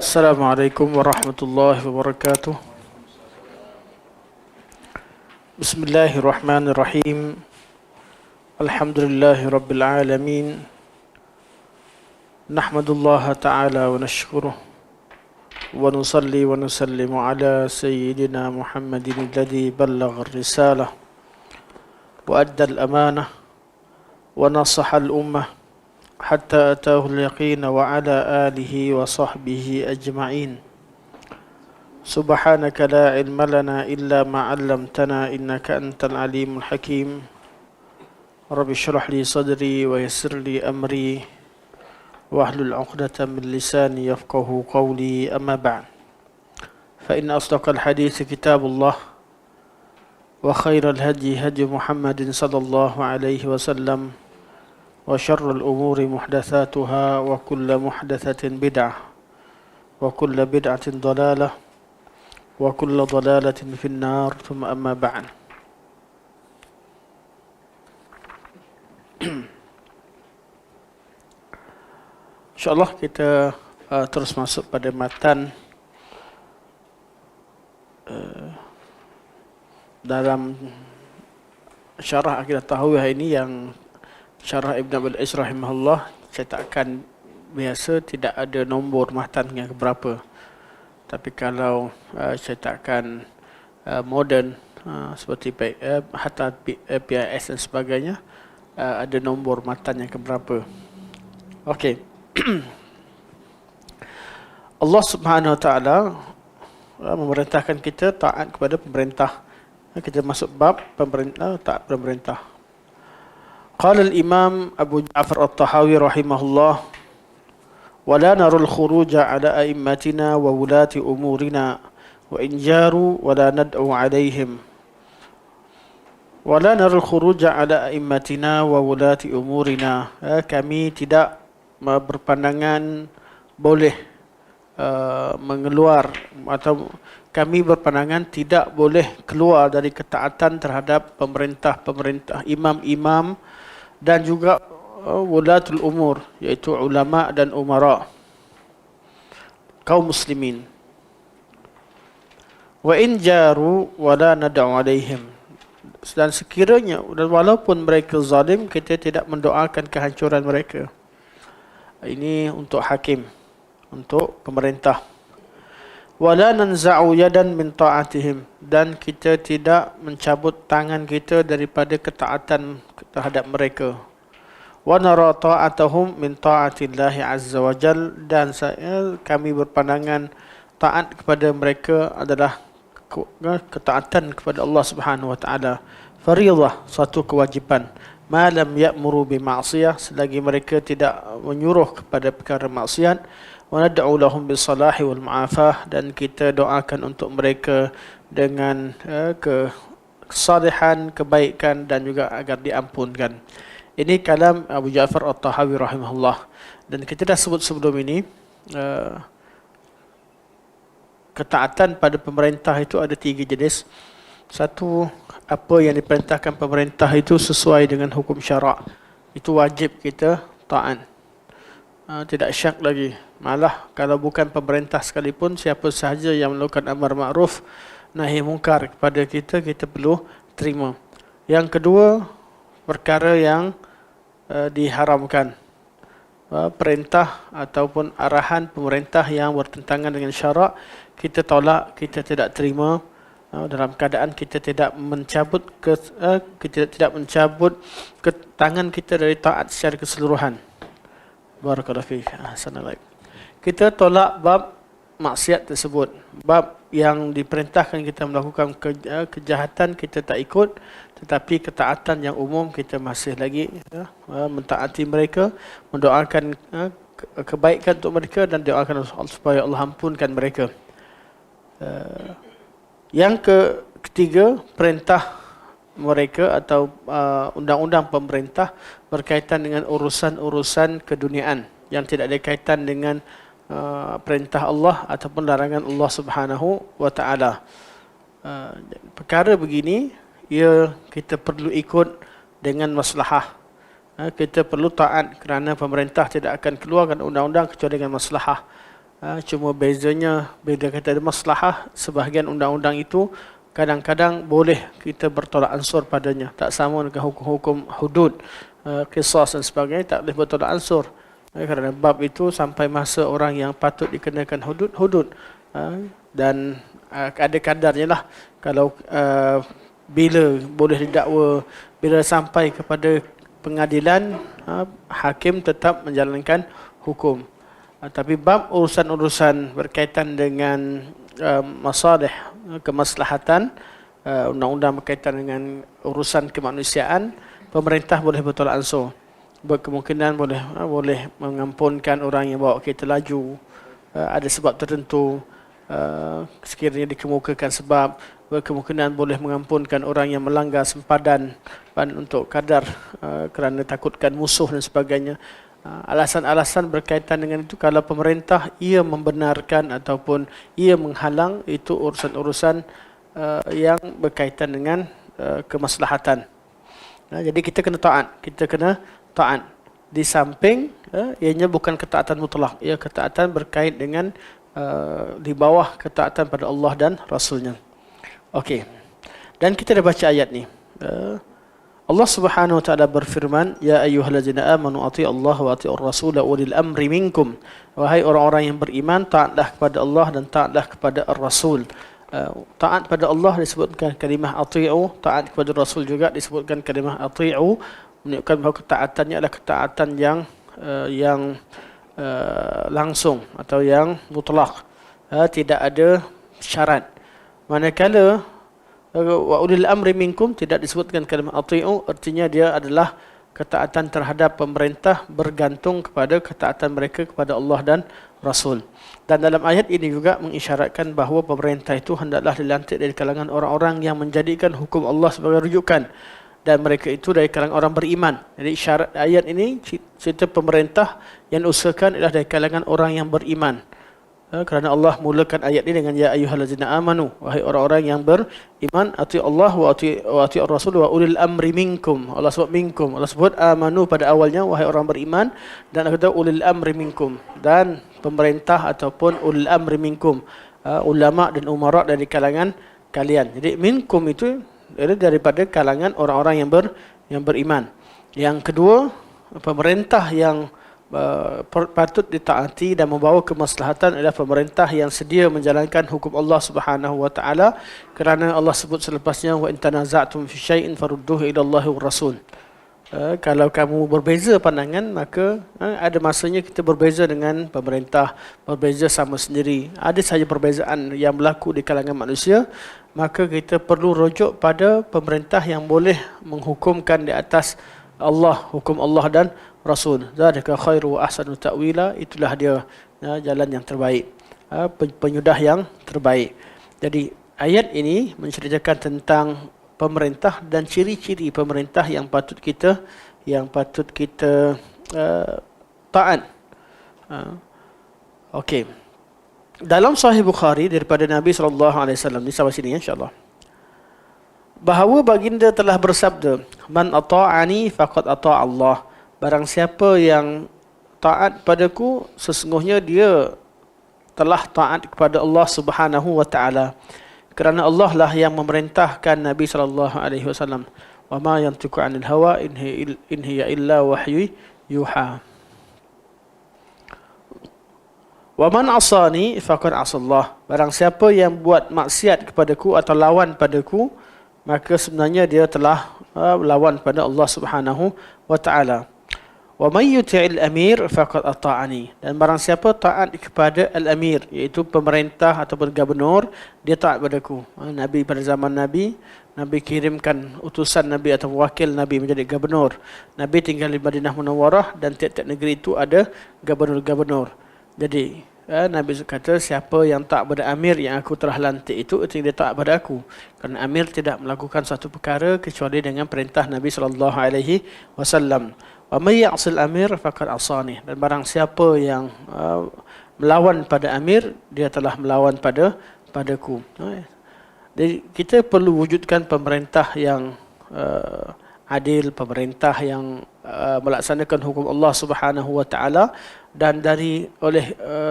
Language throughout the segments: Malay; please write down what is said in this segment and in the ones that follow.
Assalamualaikum warahmatullahi wabarakatuh. Bismillahirrahmanirrahim. Alhamdulillahi rabbil alamin. Nahmadullaha ta'ala wa nashkuruh wa nusalli wa nusallimu ala sayyidina Muhammadin alladhi ballagha ar-risalah wa adda al-amanah wa nasaha al-ummah hatta ataahu al-yaqin wa ala alihi wa sahbihi ajma'in. Subhanaka la ilma lana illa ma 'allamtana innaka antal alimul hakim. Rabbi shrah li sadri wa yassir li amri wahlul 'uqdatam min lisani yafqahu qawli, amma ba'd. Fa inna asdaqal hadits kitabullah wa khairal hadi hadi Muhammadin sallallahu alaihi wasallam wa syarrul umuri muhdatsatuha wa kullu muhdatsatin bid'ah wa kullu bid'atin dhalalah wa kullu dhalalatin finnar, thumma amma ba'd. InsyaAllah kita terus masuk pada matan dalam syarah Aqidah Tahawiyah ini, yang syarah Ibn Abil Izz rahimahullah cetakan biasa, tidak ada nombor matan yang keberapa. Tapi kalau cetakan moden seperti hatta PIS dan sebagainya, ada nombor matan yang keberapa. Okey. Allah Subhanahu wa taala memerintahkan kita taat kepada pemerintah. Kita masuk bab pemerintah, taat pemerintah. Qala al-Imam Abu Ja'far At-Tahawi rahimahullah, wa la naru al-khuruja ala a'immatina wa wulati umurina wa in jaru wa la nad'u alaihim. Wa la naru al-khuruja ala a'immatina wa wulati umurina. Kami tidak berpandangan boleh mengeluar, atau kami berpandangan tidak boleh keluar dari ketaatan terhadap pemerintah, imam-imam dan juga wulatul umur, iaitu ulama dan umara, kaum muslimin. Wa in jaru wa la nad'u alaihim. Dan sekiranya walaupun mereka zalim, kita tidak mendoakan kehancuran mereka. Ini untuk hakim, untuk pemerintah. Wala nanza'u yadan min ta'atihim, dan kita tidak mencabut tangan kita daripada ketaatan terhadap mereka. Wa nara ta'atahum min ta'atillahi azza wa jal, dan kami berpandangan taat kepada mereka adalah ketaatan kepada Allah Subhanahu wa taala, fardhah, satu kewajiban. Ma lam ya'muru bi ma'siyah, selagi mereka tidak menyuruh kepada perkara maksiat. Wa nad'u lahum bis salahi wal mu'afah, dan kita doakan untuk mereka dengan kesalehan, kebaikan, dan juga agar diampunkan. Ini kalam Abu Ja'far At-Tahawi rahimahullah. Dan kita dah sebut sebelum ini, ketaatan pada pemerintah itu ada 3 jenis. Satu, apa yang diperintahkan pemerintah itu sesuai dengan hukum syarak, itu wajib kita taat. Tidak syak lagi. Malah kalau bukan pemerintah sekalipun, siapa sahaja yang melakukan amar ma'ruf nahi mungkar kepada kita, kita perlu terima. Yang kedua, perkara yang diharamkan, perintah ataupun arahan pemerintah yang bertentangan dengan syarak, kita tolak, kita tidak terima. Dalam keadaan kita tidak mencabut tangan kita dari taat secara keseluruhan. Barakallahu fiik. Ahsanallah. Kita tolak bab maksiat tersebut, bab yang diperintahkan kita melakukan kejahatan kita tak ikut, tetapi ketaatan yang umum kita masih lagi mentaati mereka, mendoakan kebaikan untuk mereka, dan doakan supaya Allah ampunkan mereka. Yang ketiga, perintah mereka atau undang-undang pemerintah berkaitan dengan urusan-urusan keduniaan yang tidak ada kaitan dengan perintah Allah ataupun larangan Allah Subhanahu wa taala. Perkara begini, kita perlu ikut dengan maslahah. Kita perlu taat kerana pemerintah tidak akan keluarkan undang-undang kecuali dengan maslahah. Cuma bezanya bila kita ada maslahah, sebahagian undang-undang itu kadang-kadang boleh kita bertolak ansur padanya. Tak sama dengan hukum-hukum hudud, qisas dan sebagainya, tak boleh bertolak ansur. Kerana bab itu sampai masa orang yang patut dikenakan hudud. Dan ada kadarnya lah. Kalau bila boleh didakwa, bila sampai kepada pengadilan, hakim tetap menjalankan hukum. Tapi bab urusan-urusan berkaitan dengan masalih, kemaslahatan, undang-undang berkaitan dengan urusan kemanusiaan, pemerintah boleh bertolak ansur. Berkemungkinan boleh mengampunkan orang yang bawa kereta laju, ada sebab tertentu, sekiranya dikemukakan sebab, berkemungkinan boleh mengampunkan orang yang melanggar sempadan untuk kadar kerana takutkan musuh dan sebagainya. Alasan-alasan berkaitan dengan itu, kalau pemerintah ia membenarkan ataupun ia menghalang, itu urusan-urusan yang berkaitan dengan kemaslahatan. Jadi kita kena taat. Di samping ianya bukan ketaatan mutlak, ia ketaatan berkait dengan di bawah ketaatan pada Allah dan Rasulnya. Okey. Dan kita dah baca ayat ni. Allah Subhanahu wa taala berfirman, "Ya ayyuhallazina amanu athi'u Allah wa athi'ur rasul wa ulil amri minkum." Wahai orang-orang yang beriman, taatlah kepada Allah dan taatlah kepada Ar-Rasul. Taat pada Allah disebutkan kalimah athi'u, taat kepada Rasul juga disebutkan kalimah athi'u, menunjukkan bahawa ketaatannya adalah ketaatan yang langsung atau yang mutlak. Tidak ada syarat. Manakala wa ulil amri minkum tidak disebutkan kalimah athi'u, artinya dia adalah ketaatan terhadap pemerintah bergantung kepada ketaatan mereka kepada Allah dan Rasul. Dan dalam ayat ini juga mengisyaratkan bahawa pemerintah itu hendaklah dilantik dari kalangan orang-orang yang menjadikan hukum Allah sebagai rujukan, dan mereka itu dari kalangan orang beriman. Jadi syarat ayat ini cerita pemerintah yang usahakan adalah dari kalangan orang yang beriman. Kerana Allah mulakan ayat ini dengan ya ayyuhallazina amanu, wahai orang-orang yang beriman, ati Allah wa ati ar-rasul wa ulil amri minkum. Allah sebut minkum. Allah sebut amanu pada awalnya, wahai orang beriman, dan Allah kata ulil amri minkum, dan pemerintah ataupun ulil amri minkum, ulama dan umara dari kalangan kalian. Jadi minkum itu daripada kalangan orang-orang yang beriman. Yang kedua, pemerintah yang patut ditaati dan membawa kemaslahatan adalah pemerintah yang sedia menjalankan hukum Allah Subhanahu wa taala, kerana Allah sebut selepasnya wa in tanaza'tum fi syai'in farudduhu ila Allahi war Rasul. Kalau kamu berbeza pandangan, maka ada masanya kita berbeza dengan pemerintah, berbeza sama sendiri. Ada saja perbezaan yang berlaku di kalangan manusia, maka kita perlu rujuk pada pemerintah yang boleh menghukumkan di atas Allah, hukum Allah dan Rasul. Zalika khairu wa ahsanu ta'wila, itulah dia jalan yang terbaik, penyudah yang terbaik. Jadi ayat ini menceritakan tentang pemerintah dan ciri-ciri pemerintah yang patut kita taat. Okey. Dalam Sahih Bukhari daripada Nabi SAW, ni sampai sini insya-Allah, bahawa baginda telah bersabda, "Man ata'ani faqad ata'a Allah." Barang siapa yang taat padaku, sesungguhnya dia telah taat kepada Allah Subhanahu wa taala. Kerana Allah lah yang memerintahkan Nabi sallallahu alaihi wasallam, "Wa ma yantiqu 'anil hawa in hiya illa wahyu yuha." Wa man asani faqad asallah. Barang siapa yang buat maksiat kepadaku atau lawan padaku, maka sebenarnya dia telah lawan pada Allah Subhanahu wa taala. Wa may yuti'il amir faqad ata'ani. Dan barang siapa taat kepada al-amir, iaitu pemerintah ataupun gubernur, dia taat padaku. Nabi pada zaman Nabi kirimkan utusan Nabi atau wakil Nabi menjadi gubernur. Nabi tinggal di Madinah Munawwarah dan tiap-tiap negeri itu ada gubernur-gubernur. Jadi Nabi kata, siapa yang taat pada amir yang aku telah lantik itu dia taat pada aku. Kerana amir tidak melakukan satu perkara kecuali dengan perintah Nabi sallallahu alaihi wasallam. Wa may ya'sil amir faqad asani. Dan barang siapa yang melawan pada amir, dia telah melawan padaku. Jadi kita perlu wujudkan pemerintah yang adil, pemerintah yang melaksanakan hukum Allah Subhanahu wa taala, dan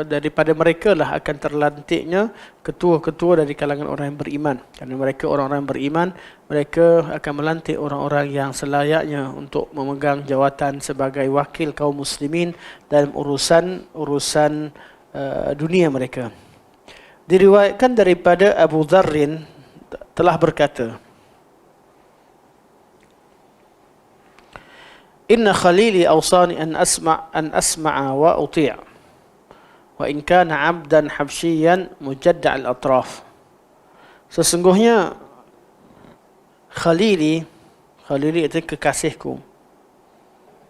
daripada mereka lah akan terlantiknya ketua-ketua dari kalangan orang yang beriman. Kerana mereka orang-orang yang beriman, mereka akan melantik orang-orang yang selayaknya untuk memegang jawatan sebagai wakil kaum muslimin dalam urusan dunia mereka. Diriwayatkan daripada Abu Dzarrin telah berkata, Inna khalili awsani an asma'a wa uti' wa in kana 'abdan habsyian mujadda' al-atraf. Sesungguhnya khalili itu kekasihku.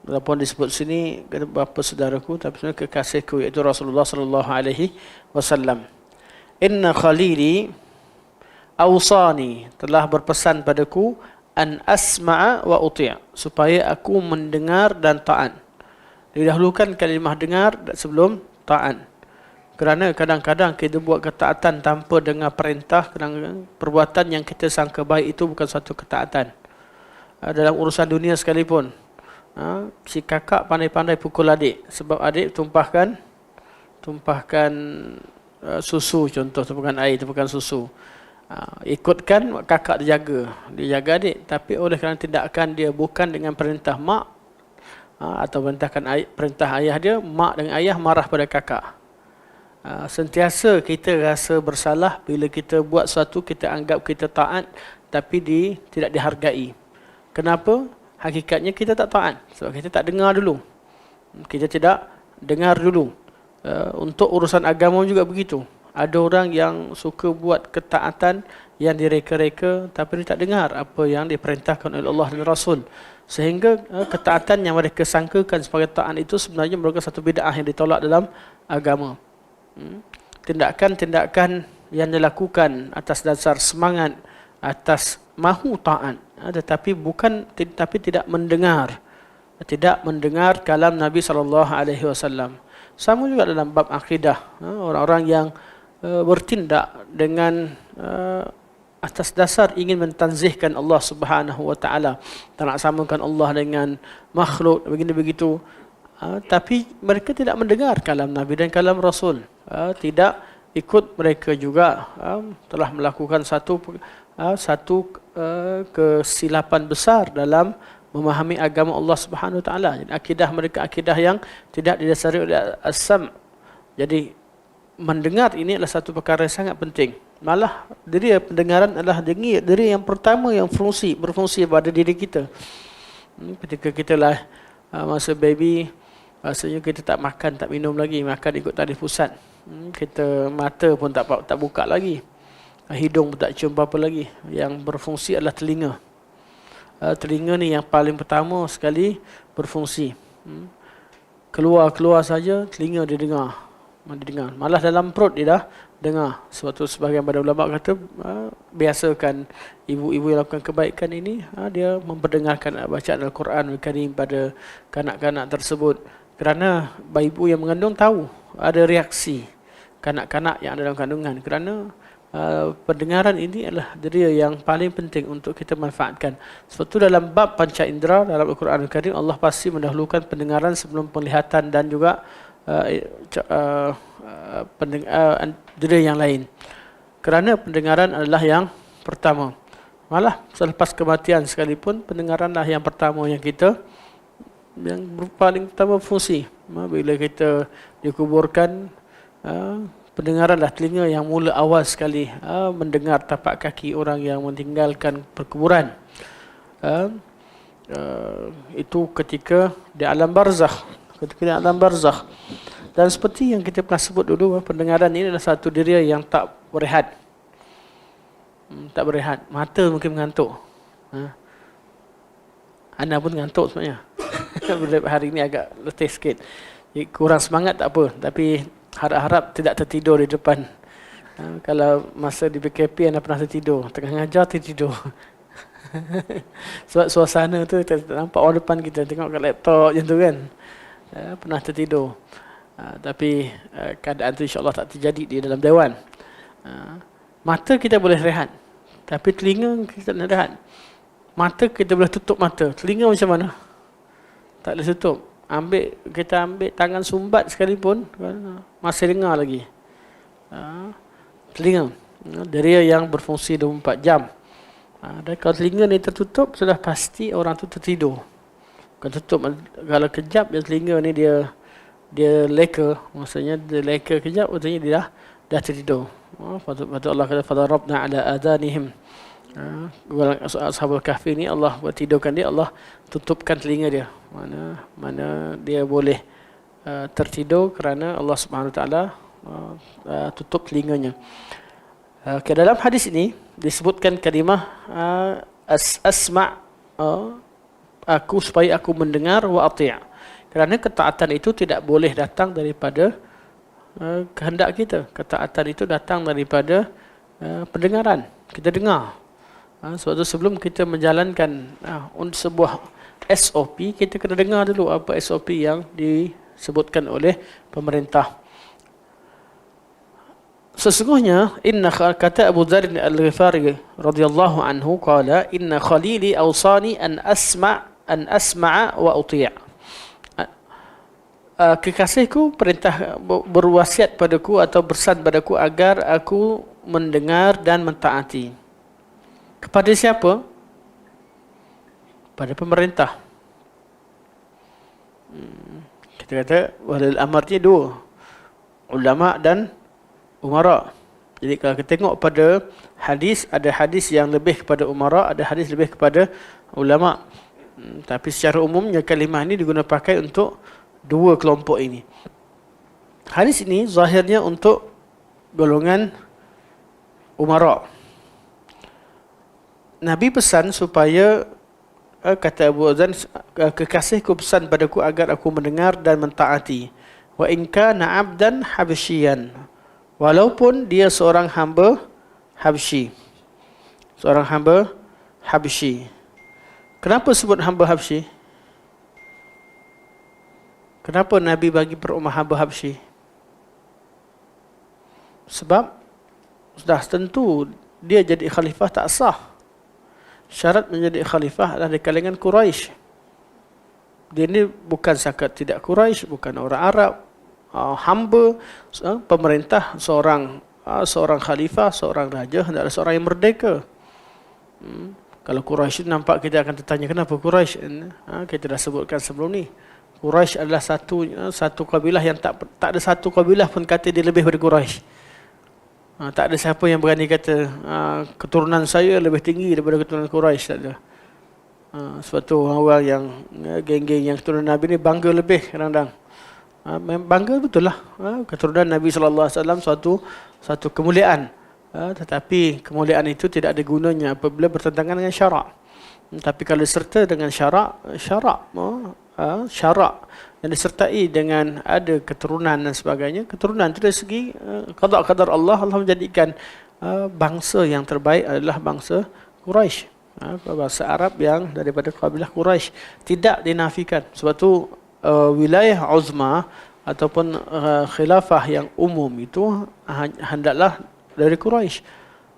Walaupun disebut sini bapa saudaraku, tapi sebenarnya kekasihku, iaitu Rasulullah sallallahu alaihi wasallam. Inna khalili awsani, telah berpesan padaku, an asma'a wa uti', supaya aku mendengar dan taat. Didahulukan kalimah dengar sebelum taat. Kerana kadang-kadang kita buat ketaatan tanpa dengar perintah, kadang perbuatan yang kita sangka baik itu bukan satu ketaatan. Dalam urusan dunia sekalipun, si kakak pandai-pandai pukul adik sebab adik tumpahkan susu, contoh, tumpahkan air, tumpahkan susu. Ikutkan kakak dia jaga adik, tapi oleh kerana tindakan dia bukan dengan perintah mak atau perintah ayah dia, mak dan ayah marah pada kakak. Sentiasa kita rasa bersalah bila kita buat sesuatu, kita anggap kita taat tapi tidak dihargai. Kenapa? Hakikatnya kita tak taat sebab kita tak dengar dulu, kita tidak dengar dulu. Untuk urusan agama juga begitu. Ada orang yang suka buat ketaatan yang direka-reka tapi dia tak dengar apa yang diperintahkan oleh Allah dan Rasul. Sehingga ketaatan yang mereka sangkakan sebagai taat itu sebenarnya merupakan satu bid'ah yang ditolak dalam agama. Tindakan-tindakan yang dilakukan atas dasar semangat, atas mahu taat, tetapi tidak mendengar kalam Nabi SAW. Sama juga dalam bab akidah. Orang-orang yang bertindak dengan atas dasar ingin mentanzihkan Allah Subhanahu wa taala, tak nak samakan Allah dengan makhluk begini begitu, tapi mereka tidak mendengar kalam Nabi dan kalam Rasul, tidak ikut mereka juga telah melakukan satu kesilapan besar dalam memahami agama Allah Subhanahu wa taala. Akidah mereka akidah yang tidak didasari oleh as-sam'. Jadi mendengar ini adalah satu perkara yang sangat penting. Malah pendengaran adalah diri yang pertama yang berfungsi pada diri kita. Ketika kita masa baby, rasanya kita tak makan, tak minum lagi, makan ikut tarikh pusat. Kita mata pun tak buka lagi, hidung pun tak cium apa lagi. Yang berfungsi adalah telinga. Telinga ni yang paling pertama sekali berfungsi. Keluar saja telinga dia dengar. Malah dalam perut dia dah dengar. Sebab tu sebahagian pada ulama kata biasakan ibu-ibu yang lakukan kebaikan ini, dia memperdengarkan bacaan Al-Quran Al-Karim pada kanak-kanak tersebut. Kerana ibu yang mengandung tahu ada reaksi kanak-kanak yang ada dalam kandungan. Kerana pendengaran ini adalah diri yang paling penting untuk kita manfaatkan. Sebab tu dalam bab panca indera dalam Al-Quran Al-Karim, Allah pasti mendahulukan pendengaran sebelum penglihatan dan juga diri yang lain. Kerana pendengaran adalah yang pertama. Malah selepas kematian sekalipun, pendengaranlah yang pertama yang paling pertama fungsi. Bila kita dikuburkan, pendengaranlah telinga yang mula awal sekali mendengar tapak kaki orang yang meninggalkan perkuburan. Itu ketika di alam barzakh. Dan seperti yang kita pernah sebut dulu, pendengaran ini adalah satu diri yang tak berehat. Mata mungkin mengantuk. Anda pun mengantuk sebenarnya. Hari ini agak letih sikit. Kurang semangat tak apa, tapi harap-harap tidak tertidur di depan. Kalau masa di PKP anda pernah tertidur, tengah ngajar tertidur. Sebab suasana tu nampak orang depan kita, tengok kat laptop macam tu kan. Pernah tertidur. Tapi keadaan tu insya-Allah tak terjadi di dalam dewan. Mata kita boleh rehat, tapi telinga kita tak rehat. Mata kita boleh tutup mata, telinga macam mana? Tak boleh tutup. kita ambil tangan sumbat sekalipun, masih dengar lagi. Telinga. Deria yang berfungsi 24 jam. Dan kalau telinga ni tertutup, sudah pasti orang tu tertidur. Kalau tutup, kalau kejap dia telinga ni dia leka, maksudnya dia leka kejap, maksudnya dia dah tertidur. Patut Allah kata fadarabna ala adanihim. Ashabul Kahfi ni Allah bertidurkan dia, Allah tutupkan telinga dia. Mana dia boleh tertidur kerana Allah Subhanahu Wa Taala tutup telinganya. Dalam hadis ini disebutkan kalimah asma' aku supaya aku mendengar wa ati'. Kerana ketaatan itu tidak boleh datang daripada kehendak kita. Ketaatan itu datang daripada pendengaran. Kita dengar. Sebab itu sebelum kita menjalankan sebuah SOP, kita kena dengar dulu apa SOP yang disebutkan oleh pemerintah. Sesungguhnya kata Abu Dzar Al-Ghifari radhiyallahu anhu qala inna khalili awsani an asma'a wa uti'. Kekasihku berwasiat padaku atau bersan padaku agar aku mendengar dan mentaati. Kepada siapa? Pada pemerintah. Kita kata walil amarnya dua, ulama dan umara. Jadi kalau kita tengok pada hadis, ada hadis yang lebih kepada umara, ada hadis lebih kepada ulama. Tapi secara umumnya kalimah ini digunakan pakai untuk dua kelompok ini. Hadis ini zahirnya untuk golongan umara. Nabi pesan supaya, kata Abu Dzar, kekasihku pesan padaku agar aku mendengar dan mentaati. Wa in kana 'abdan habsyian. Walaupun dia seorang hamba Habsyi. Seorang hamba Habsyi. Kenapa sebut hamba Habsyi? Kenapa Nabi bagi perumahan hamba Habsyi? Sebab sudah tentu dia jadi khalifah tak sah. Syarat menjadi khalifah adalah di kalangan Quraisy. Dia ni bukan sakat tidak Quraisy, bukan orang Arab, hamba, pemerintah, seorang khalifah, seorang raja, hendaklah seorang yang merdeka. Kalau Quraisy nampak kita akan tertanya kenapa Quraisy? Kita dah sebutkan sebelum ni. Quraisy adalah satu kabilah yang tak ada satu kabilah pun kata dia lebih daripada Quraisy. Tak ada siapa yang berani kata keturunan saya lebih tinggi daripada keturunan Quraisy, tak ada. Sebab tu orang-orang yang geng-geng yang keturunan Nabi ni bangga lebih kadang-kadang. Bangga betul lah. Keturunan Nabi SAW satu kemuliaan. Tetapi kemuliaan itu tidak ada gunanya apabila bertentangan dengan syarak. Tapi kalau serta dengan syarak yang disertai dengan ada keturunan dan sebagainya, keturunan itu dari segi qada' Allah menjadikan bangsa yang terbaik adalah bangsa Quraisy. Bangsa Arab yang daripada kabilah Quraisy tidak dinafikan. Sebab tu wilayah uzma ataupun khilafah yang umum itu hendaklah dari Quraisy.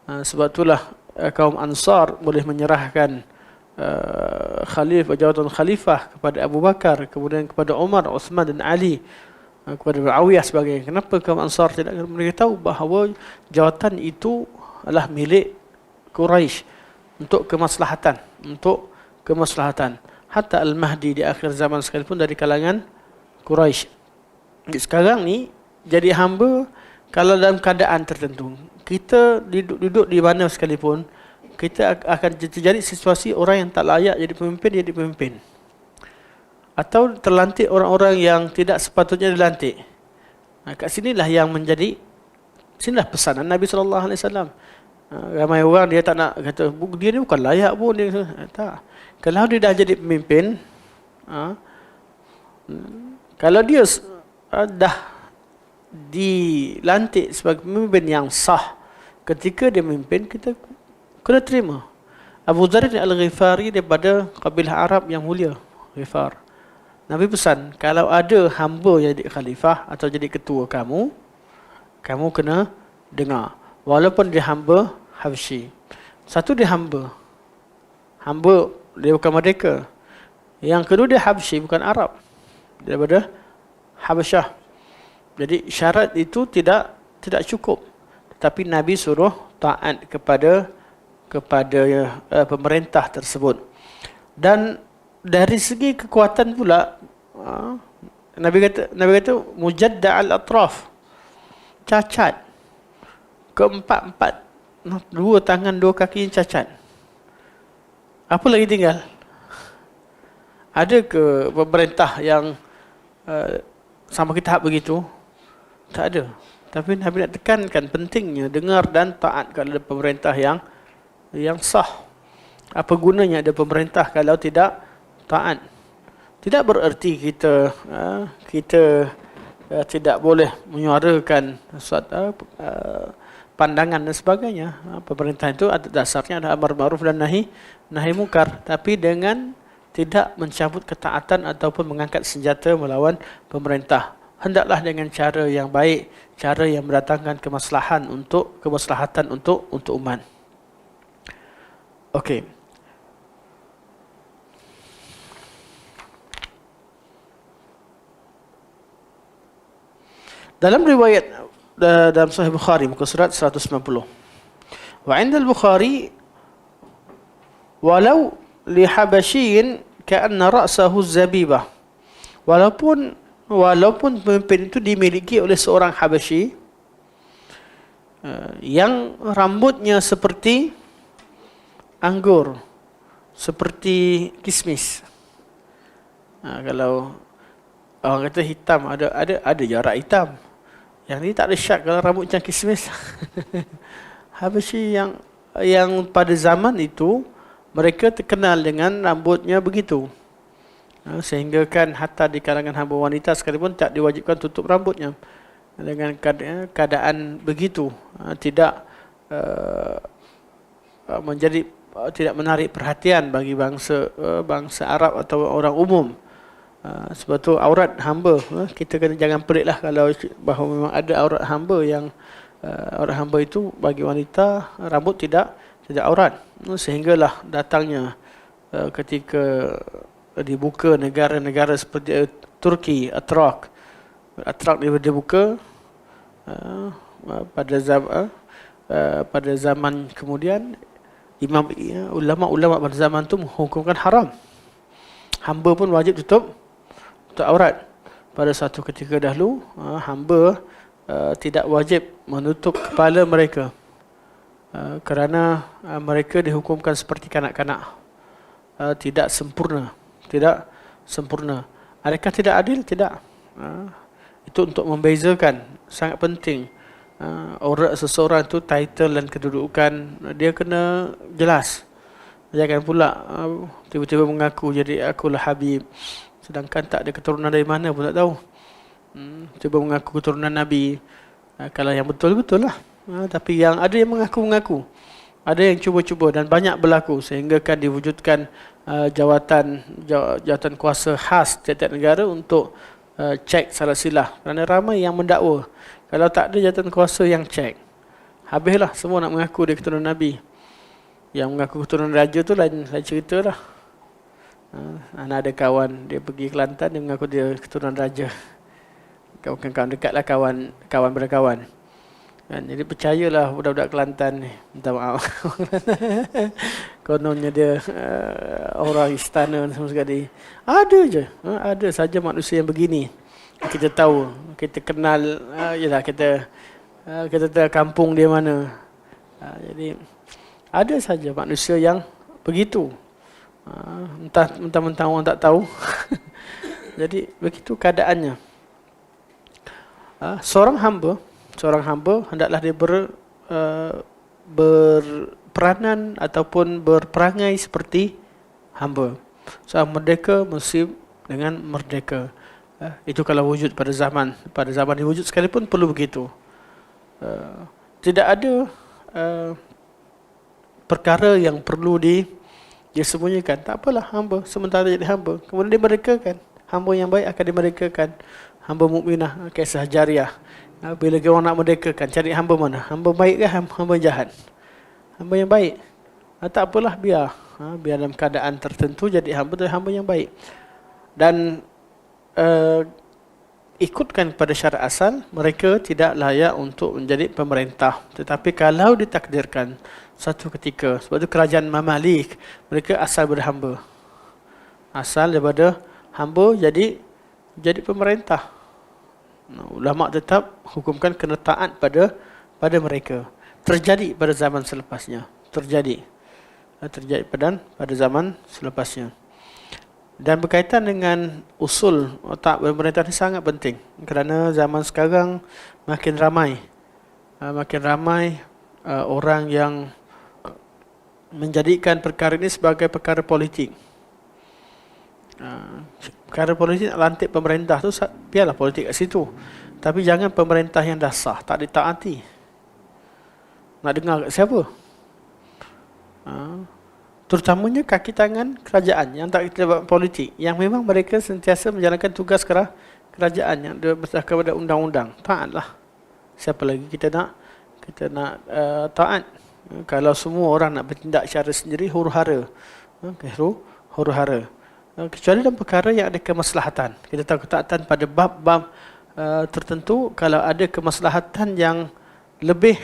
Sebab itulah kaum Ansar boleh menyerahkan jawatan khalifah kepada Abu Bakar, kemudian kepada Umar, Uthman dan Ali, kepada Muawiyah sebagainya. Kenapa kaum Ansar tidak? Mereka tahu bahawa jawatan itu adalah milik Quraisy untuk kemaslahatan, Hatta Al-Mahdi di akhir zaman sekalipun dari kalangan Quraisy. Sekarang ni jadi hamba kalau dalam keadaan tertentu. Kita duduk di mana sekalipun, kita akan terjadi situasi orang yang tak layak jadi pemimpin. Atau terlantik orang-orang yang tidak sepatutnya dilantik. Kat sinilah yang menjadi, sinilah pesanan Nabi SAW. Ramai orang dia tak nak kata, dia ni bukan layak pun. Tak. Kalau dia dah jadi pemimpin, kalau dia dah dilantik sebagai pemimpin yang sah, ketika dia memimpin, kita kena terima. Abu Dzar Al-Ghifari daripada kabilah Arab yang mulia, Ghifar. Nabi pesan, kalau ada hamba yang jadi khalifah atau jadi ketua kamu kena dengar. Walaupun dia hamba Habsyi. Satu dia hamba, dia bukan merdeka. Yang kedua dia Habsyi, bukan Arab. daripada Habasyah. Jadi syarat itu tidak cukup. Tetapi Nabi suruh taat kepada pemerintah tersebut. Dan dari segi kekuatan pula, Nabi kata mujadda' al-atraf, cacat, keempat-empat, dua tangan dua kaki yang cacat. Apa lagi tinggal? Ada ke pemerintah yang sampai ke tahap begitu? Tak ada. Tapi Nabi nak tekankan pentingnya dengar dan taat kepada pemerintah yang sah. Apa gunanya ada pemerintah kalau tidak taat? Tidak bererti kita tidak boleh menyuarakan suatu pandangan dan sebagainya. Pemerintah itu dasarnya ada amar ma'ruf dan nahi munkar, tapi dengan tidak mencabut ketaatan ataupun mengangkat senjata melawan pemerintah. Hendaklah dengan cara yang baik, cara yang mendatangkan kemaslahatan untuk umat. Okey. Dalam riwayat dalam Sahih Bukhari muka surat 190. Wa 'inda al-Bukhari walau li habasyiin ka'anna ra'sahu zabibah. Walaupun pemimpin itu dimiliki oleh seorang Habasyi yang rambutnya seperti anggur, seperti kismis. Kalau orang kata hitam, ada jarak hitam. Yang ni tak ada syak kalau rambut macam kismis. Habasyi yang pada zaman itu mereka terkenal dengan rambutnya begitu. Sehingga kan hatta di kalangan hamba wanita sekalipun tak diwajibkan tutup rambutnya. Dengan keadaan begitu, tidak tidak menarik perhatian bagi bangsa Arab atau orang umum. Sebab tu aurat hamba, kita kena jangan peliklah kalau bahawa memang ada aurat hamba yang aurat hamba itu bagi wanita rambut tidak aurat. Sehinggalah datangnya ketika dibuka negara-negara seperti Turki, Atrak dibuka pada zaman kemudian ulama-ulama pada zaman itu menghukumkan haram. Hamba pun wajib tutup aurat. Pada satu ketika dahulu hamba tidak wajib menutup kepala mereka kerana mereka dihukumkan seperti kanak-kanak, tidak sempurna. Adakah tidak adil? Tidak. Itu untuk membezakan, sangat penting. Aurat seseorang itu title dan kedudukan dia kena jelas. Jangan pula tiba-tiba mengaku jadi akulah Habib, sedangkan tak ada keturunan dari mana pun tak tahu. Cuba mengaku keturunan Nabi. Kalau yang betul-betul lah. Tapi yang ada yang mengaku-mengaku, ada yang cuba-cuba dan banyak berlaku sehingga kan diwujudkan jawatan kuasa khas tiap-tiap negara untuk cek salah silah. Kerana ramai yang mendakwa. Kalau tak ada jawatan kuasa yang cek, habislah semua nak mengaku dia keturunan Nabi. Yang mengaku keturunan raja tu lain cerita lah. Ada kawan dia pergi Kelantan, dia mengaku dia keturunan raja. Kawan-kawan dekat lah, kawan berkawan. Jadi percayalah budak-budak Kelantan ni. Minta maaf. Kononnya dia orang istana semua sekali. Ada je. Ada saja manusia yang begini. Kita tahu, kita kenal, yalah kita tahu kampung dia mana. Jadi ada saja manusia yang begitu. Mentang-mentang orang tak tahu. Jadi begitu keadaannya. Seorang hamba hendaklah dia berperanan ataupun berperangai seperti hamba. Seorang merdeka mesti dengan merdeka. Itu kalau wujud pada zaman wujud sekalipun perlu begitu. Tidak ada perkara yang perlu disembunyikan. Tak apalah hamba sementara jadi hamba. Kemudian dimerdekakan. Hamba yang baik akan dimerdekakan. Hamba mukminah, kisah jariah. Bila orang nak merdekakan, cari hamba mana? Hamba baik ke hamba jahat? Hamba yang baik. Tak apalah, biar dalam keadaan tertentu jadi hamba yang baik. Dan ikutkan pada syarat asal, mereka tidak layak untuk menjadi pemerintah. Tetapi kalau ditakdirkan satu ketika, sebab itu kerajaan Mamalik, mereka asal berhamba. Asal daripada hamba jadi pemerintah. Ulama tetap hukumkan kena taat pada mereka. Terjadi pada zaman selepasnya. Terjadi pada zaman selepasnya. Dan berkaitan dengan usul otak pemerintah ini sangat penting. Kerana zaman sekarang makin ramai orang yang menjadikan perkara ini sebagai perkara politik. Perkara politik nak lantik pemerintah tu, biarlah politik kat situ. Tapi jangan pemerintah yang dah sah, tak ditaati. Nak dengar kat siapa? Terutamanya kaki tangan kerajaan yang tak terlibat politik, yang memang mereka sentiasa menjalankan tugas kerajaan yang berdasarkan kepada undang-undang. Taatlah. Siapa lagi kita nak taat? Kalau semua orang nak bertindak secara sendiri, huru-hara. Huru-hara. Kecuali dalam perkara yang ada kemaslahatan. Kita tahu ketaatan pada bab-bab tertentu, kalau ada kemaslahatan yang lebih,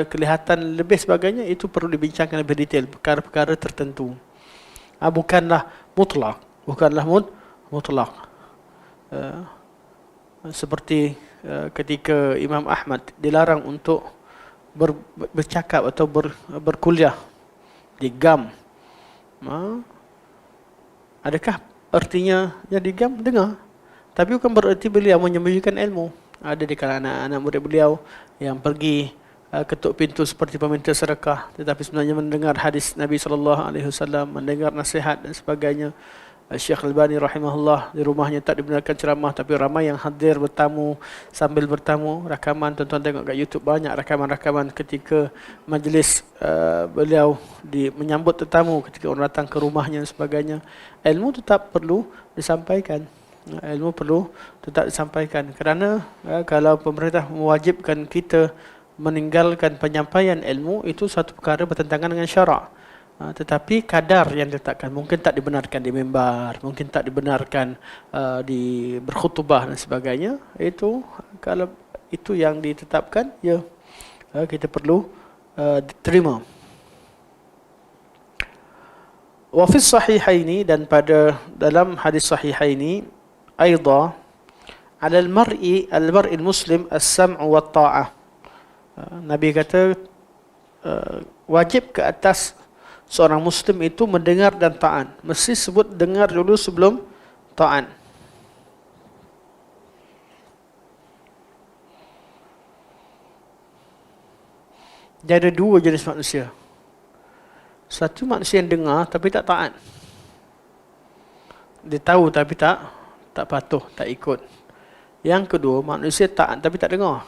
kelihatan lebih sebagainya, itu perlu dibincangkan lebih detail, perkara-perkara tertentu. Bukanlah mutlak. Seperti ketika Imam Ahmad dilarang untuk bercakap atau berkuliah di GAM. Adakah artinya yang di GAM? Dengar. Tapi bukan berarti beliau menyembunyikan ilmu. Ada di kalangan anak-anak murid beliau yang pergi ketuk pintu seperti peminta sedekah, tetapi sebenarnya mendengar hadis Nabi SAW, mendengar nasihat dan sebagainya. Syekh Al-Albani rahimahullah, di rumahnya tak dibenarkan ceramah, tapi ramai yang hadir bertamu, sambil bertamu, rakaman, tuan-tuan tengok kat YouTube banyak rakaman-rakaman ketika majlis beliau menyambut tetamu, ketika orang datang ke rumahnya dan sebagainya. Ilmu tetap perlu disampaikan. Ilmu perlu tetap disampaikan, kerana kalau pemerintah mewajibkan kita meninggalkan penyampaian ilmu, itu satu perkara bertentangan dengan syarak. Tetapi kadar yang diletakkan mungkin tak dibenarkan di mimbar, mungkin tak dibenarkan di berkhutbah dan sebagainya. Itu kalau itu yang ditetapkan, ya kita perlu terima. Wa fi sahihaini, dan dalam hadis sahihaini أيضا على المرء المسلم السمع والطاعة. Nabi kata wajib ke atas seorang muslim itu mendengar dan taat. Mesti sebut dengar dulu sebelum taat. Dia ada dua jenis manusia. Satu manusia yang dengar tapi tak taat. Dia tahu tapi tak patuh, tak ikut. Yang kedua, manusia taat tapi tak dengar.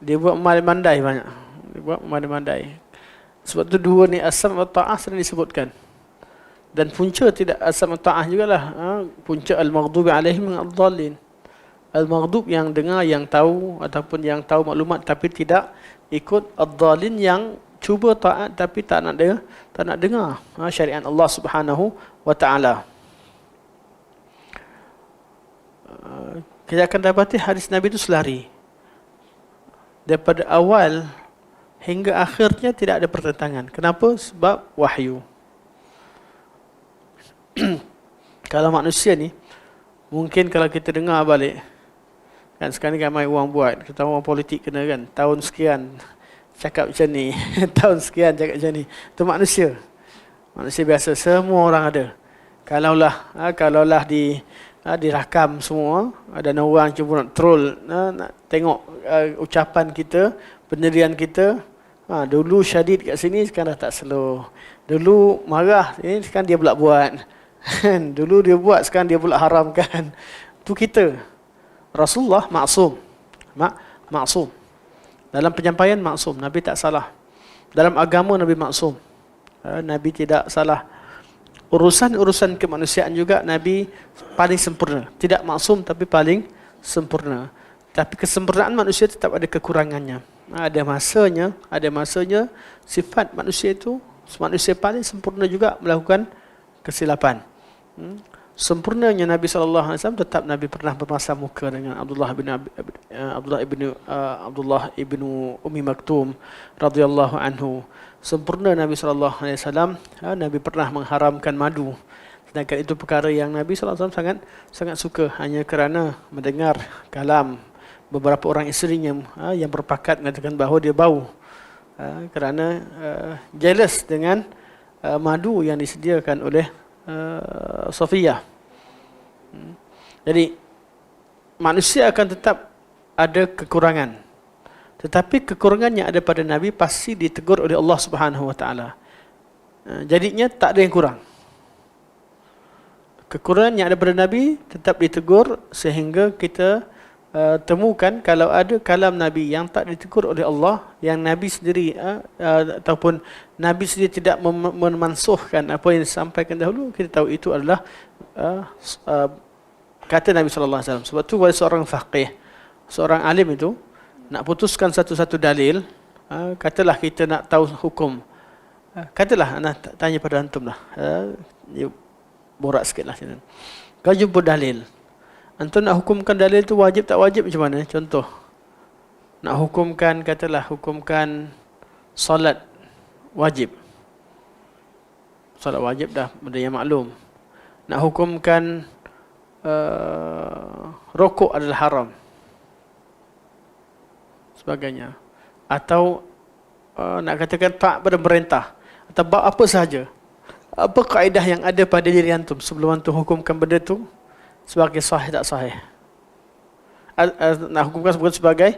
Dia buat mandai banyak. Sebab tu dua ni asam wa ta'ah sering disebutkan. Dan punca tidak asam wa ta'ah jugalah. Punca al-maghdubi alaihim al-dhalin. Al-maghdub yang dengar, yang tahu, ataupun yang tahu maklumat tapi tidak ikut. Al-dhalin yang cuba taat tapi tak nak dengar syariat Allah Subhanahu wa ta'ala. Kita akan dapati hadis Nabi itu selari. Daripada awal hingga akhirnya tidak ada pertentangan. Kenapa? Sebab wahyu. Kalau manusia ni, mungkin kalau kita dengar balik, kan sekarang ni ramai orang buat, kita orang politik kena kan, tahun sekian cakap macam ni, tahun sekian cakap macam ni. Itu manusia. Manusia biasa, semua orang ada. Kalaulah dirakam semua, dan orang cuba nak troll, nak tengok ucapan kita, pendirian kita. Dulu syadid kat sini, sekarang dah tak slow. Dulu marah, ini sekarang dia pula buat. Dulu dia buat, sekarang dia pula haramkan. Itu kita. Rasulullah maksum. Maksum. Dalam penyampaian maksum, Nabi tak salah. Dalam agama Nabi maksum. Nabi tidak salah. Urusan-urusan kemanusiaan juga Nabi paling sempurna. Tidak maksum tapi paling sempurna. Tapi kesempurnaan manusia tetap ada kekurangannya. Ada masanya sifat manusia itu, manusia paling sempurna juga melakukan kesilapan. Sempurnanya Nabi SAW, tetap Nabi pernah bermasam muka dengan Abdullah ibnu Ummi Maktum radhiyallahu anhu. Sempurna Nabi SAW, Nabi pernah mengharamkan madu. Sedangkan itu perkara yang Nabi SAW sangat suka, hanya kerana mendengar kalam beberapa orang isterinya yang berpakat mengatakan bahawa dia bau, kerana jealous dengan madu yang disediakan oleh Safiyah. Jadi manusia akan tetap ada kekurangan, tetapi kekurangan yang ada pada Nabi pasti ditegur oleh Allah Subhanahu Wa Taala. Jadinya tak ada yang kurang. Kekurangan yang ada pada Nabi tetap ditegur, sehingga kita temukan kalau ada kalam Nabi yang tak ditegur oleh Allah, yang Nabi sendiri ataupun Nabi sendiri tidak memansuhkan apa yang disampaikan dahulu, kita tahu itu adalah kata Nabi SAW. Sebab tu kalau seorang faqih, seorang alim itu nak putuskan satu-satu dalil, katalah kita nak tahu hukum, katalah anak tanya pada antum lah, borak sikit lah. Kau jumpa dalil, antum nak hukumkan dalil itu wajib tak wajib macam mana? Contoh, nak hukumkan, katalah hukumkan solat wajib. Solat wajib dah benda yang maklum. Nak hukumkan rokok adalah haram, sebagainya. Atau nak katakan tak pada perintah, atau apa sahaja. Apa kaedah yang ada pada diri antum sebelum antum hukumkan benda tu sebagai sahih tak sahih? Nak hukumkan sebagai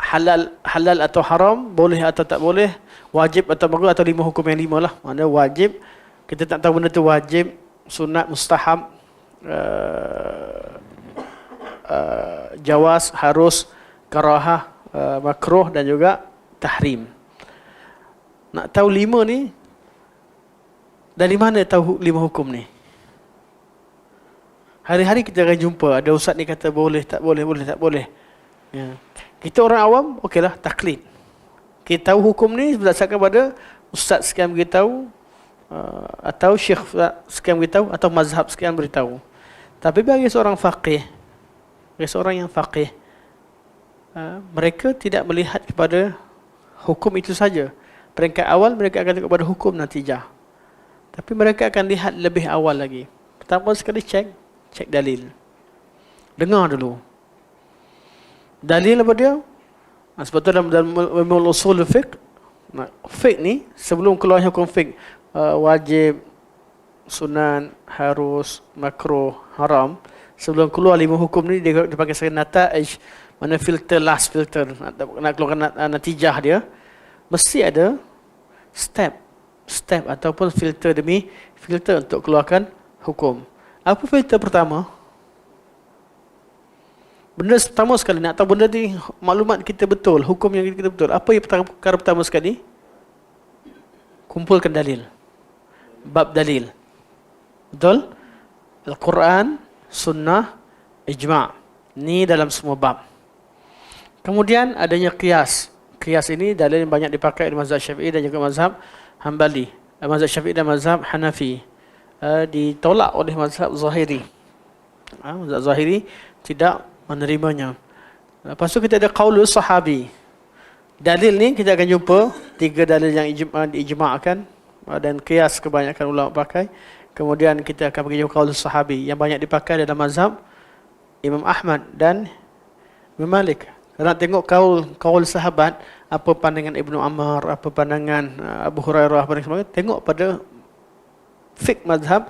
halal atau haram, boleh atau tak boleh, wajib atau makruh, atau 5 hukum yang 5 lah. Mana wajib, kita tak tahu benda tu wajib, sunat, mustahab, jawaz, harus, karahah, makruh dan juga tahrim. Nak tahu 5 ni, dari mana tahu 5 hukum ni? Hari-hari kita akan jumpa ada ustaz ni kata boleh, tak boleh, boleh, tak boleh. Ya. Kita orang awam, okeylah, taklid. Kita tahu hukum ni berdasarkan pada ustaz sekian beritahu, atau syekh sekian beritahu, atau mazhab sekian beritahu. Tapi bagi seorang faqih, bagi seorang yang faqih, mereka tidak melihat kepada hukum itu saja. Peringkat awal mereka akan tengok kepada hukum natijah. Tapi mereka akan lihat lebih awal lagi. Pertama sekali cek dalil. Dengar dulu. Dalil apa dia? Sebab tu dalam usul fiqh, fiqh ni sebelum keluar hukum fiqh, wajib, sunan, harus, makruh, haram, sebelum keluar 5 hukum ni dia pakai sebagai nata'ij, mana filter, last filter, nak keluarkan natijah dia, mesti ada step ataupun filter demi filter untuk keluarkan hukum. Apa filter pertama? Benda pertama sekali, nak tahu benda ni maklumat kita betul, hukum yang kita betul. Apa yang perkara pertama sekali? Kumpulkan dalil. Bab dalil. Betul? Al-Quran, Sunnah, Ijma'. Ni dalam semua bab. Kemudian adanya qiyas. Qiyas ini dalil yang banyak dipakai di mazhab Syafi'i dan juga mazhab Hanbali. Mazhab Syafi'i dan mazhab Hanafi ditolak oleh mazhab Zahiri. Mazhab Zahiri tidak menerimanya. Lepas tu kita ada qaulus sahabi. Dalil ni kita akan jumpa 3 dalil yang diijma'kan dan qiyas kebanyakan ulama pakai. Kemudian kita akan pergi qaulus sahabi yang banyak dipakai dalam mazhab Imam Ahmad dan Imam Malik. Kalau nak tengok kaul sahabat, apa pandangan Ibnu Ammar, apa pandangan Abu Hurairah, apa dan sebagainya, tengok pada fiqh mazhab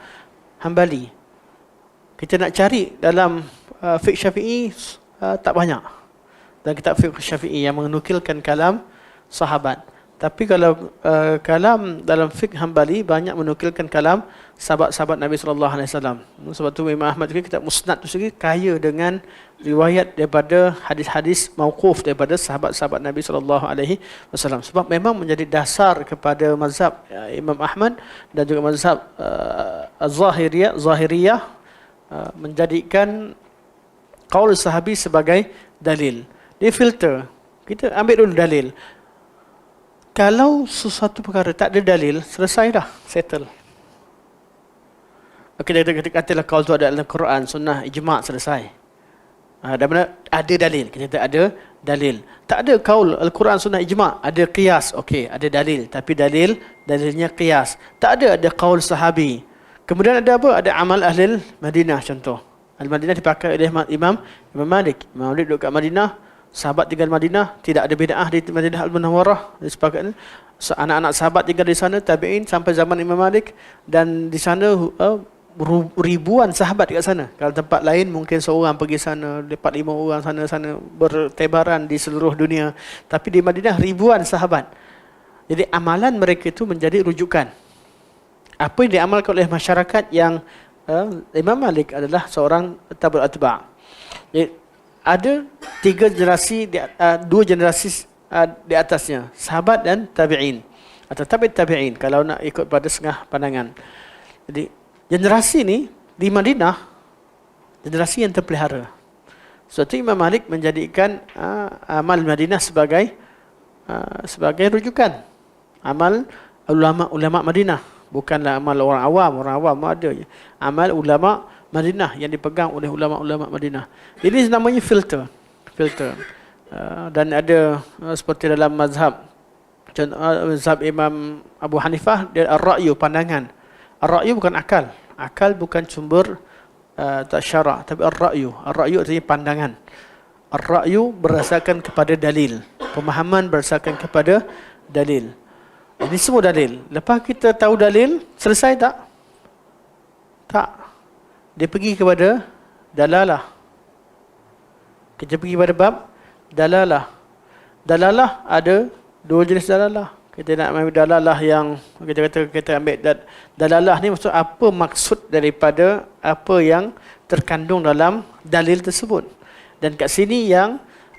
Hanbali. Kita nak cari dalam fiqh Syafi'i tak banyak. Dan kitab fiqh Syafi'i yang menukilkan kalam sahabat. Tapi kalau kalam dalam fiqh Hanbali banyak menukilkan kalam sahabat-sahabat Nabi SAW. Sebab tu Imam Ahmad juga kitab Musnad tu sendiri kaya dengan riwayat daripada hadis-hadis mauquf daripada sahabat-sahabat Nabi SAW. Sebab memang menjadi dasar kepada mazhab Imam Ahmad dan juga mazhab Zahiriyah menjadikan qaul sahabi sebagai dalil. Dia filter. Kita ambil dulu dalil. Kalau sesuatu perkara tak ada dalil, selesai dah, settle. kita katalah kaul tu ada dalam Quran, sunnah, ijma', selesai. Dan mana ada dalil, kita kata ada dalil. Tak ada kaul Al-Quran, sunnah, ijma', ada qiyas, okey, ada dalil, tapi dalilnya qiyas. Tak ada kaul sahabi. Kemudian ada apa? Ada amal ahli Madinah contoh. Al-Madinah dipakai oleh Imam Malik. Imam Malik duduk kat Madinah, sahabat tinggal Madinah, tidak ada bid'ah di Madinah Al-Munawwarah. Disepakati anak-anak sahabat tinggal di sana, tabi'in sampai zaman Imam Malik, dan di sana ribuan sahabat kat sana. Kalau tempat lain mungkin seorang pergi sana, 4-5 orang sana bertebaran di seluruh dunia. Tapi di Madinah ribuan sahabat. Jadi amalan mereka itu menjadi rujukan. Apa yang diamalkan oleh masyarakat yang Imam Malik adalah seorang tabi'ut atba'. Jadi ada 3 generasi, 2 generasi di atasnya, sahabat dan tabi'in atau tabi'in kalau nak ikut pada setengah pandangan. Jadi generasi ni di Madinah, generasi yang terpelihara. Suatu Imam Malik menjadikan amal Madinah sebagai rujukan. Amal ulama Madinah, bukanlah amal orang awam ada je. Amal ulama Madinah yang dipegang oleh ulama-ulama Madinah. Ini namanya filter. Dan ada seperti dalam mazhab Imam Abu Hanifah, dia ar-ra'yu, pandangan. Ar-ra'yu bukan akal. Akal bukan sumber syara', tapi ar-ra'yu. Ar-ra'yu artinya pandangan. Ar-ra'yu berdasarkan kepada dalil. Pemahaman berdasarkan kepada dalil. Ini semua dalil. Lepas kita tahu dalil, selesai tak? Tak. Dia pergi kepada dalalah. Kita pergi pada bab dalalah. Dalalah ada 2 jenis dalalah. Kita nak ambil dalalah yang kita ambil dalalah ni maksud apa maksud daripada apa yang terkandung dalam dalil tersebut. Dan kat sini yang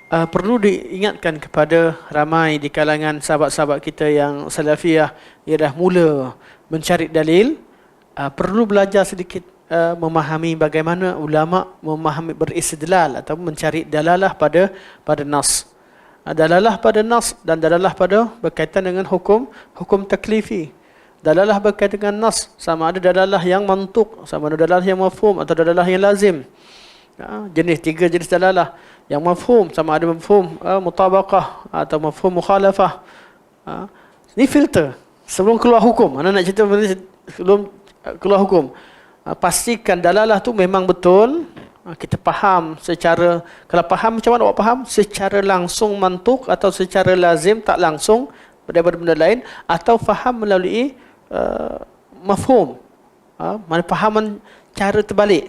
perlu diingatkan kepada ramai di kalangan sahabat-sahabat kita yang salafiyah, ia dah mula mencari dalil, perlu belajar sedikit memahami bagaimana ulama memahami beristidlal atau mencari dalalah pada nas. Dalalah pada nas dan dalalah pada berkaitan dengan hukum taklifi. Dalalah berkaitan dengan nas, sama ada dalalah yang mantuk, sama ada dalalah yang mafhum atau dalalah yang lazim. Jenis 3 jenis dalalah. Yang mafhum, sama ada mafhum mutabaqah atau mafhum mukhalafah. Ini filter sebelum keluar hukum. Mana nak cerita sebelum keluar hukum. Pastikan dalalah tu memang betul. Kita faham secara, kalau faham macam mana awak faham? Secara langsung mantuk atau secara lazim tak langsung daripada benda lain, atau faham melalui mafhum. Mana fahaman cara terbalik.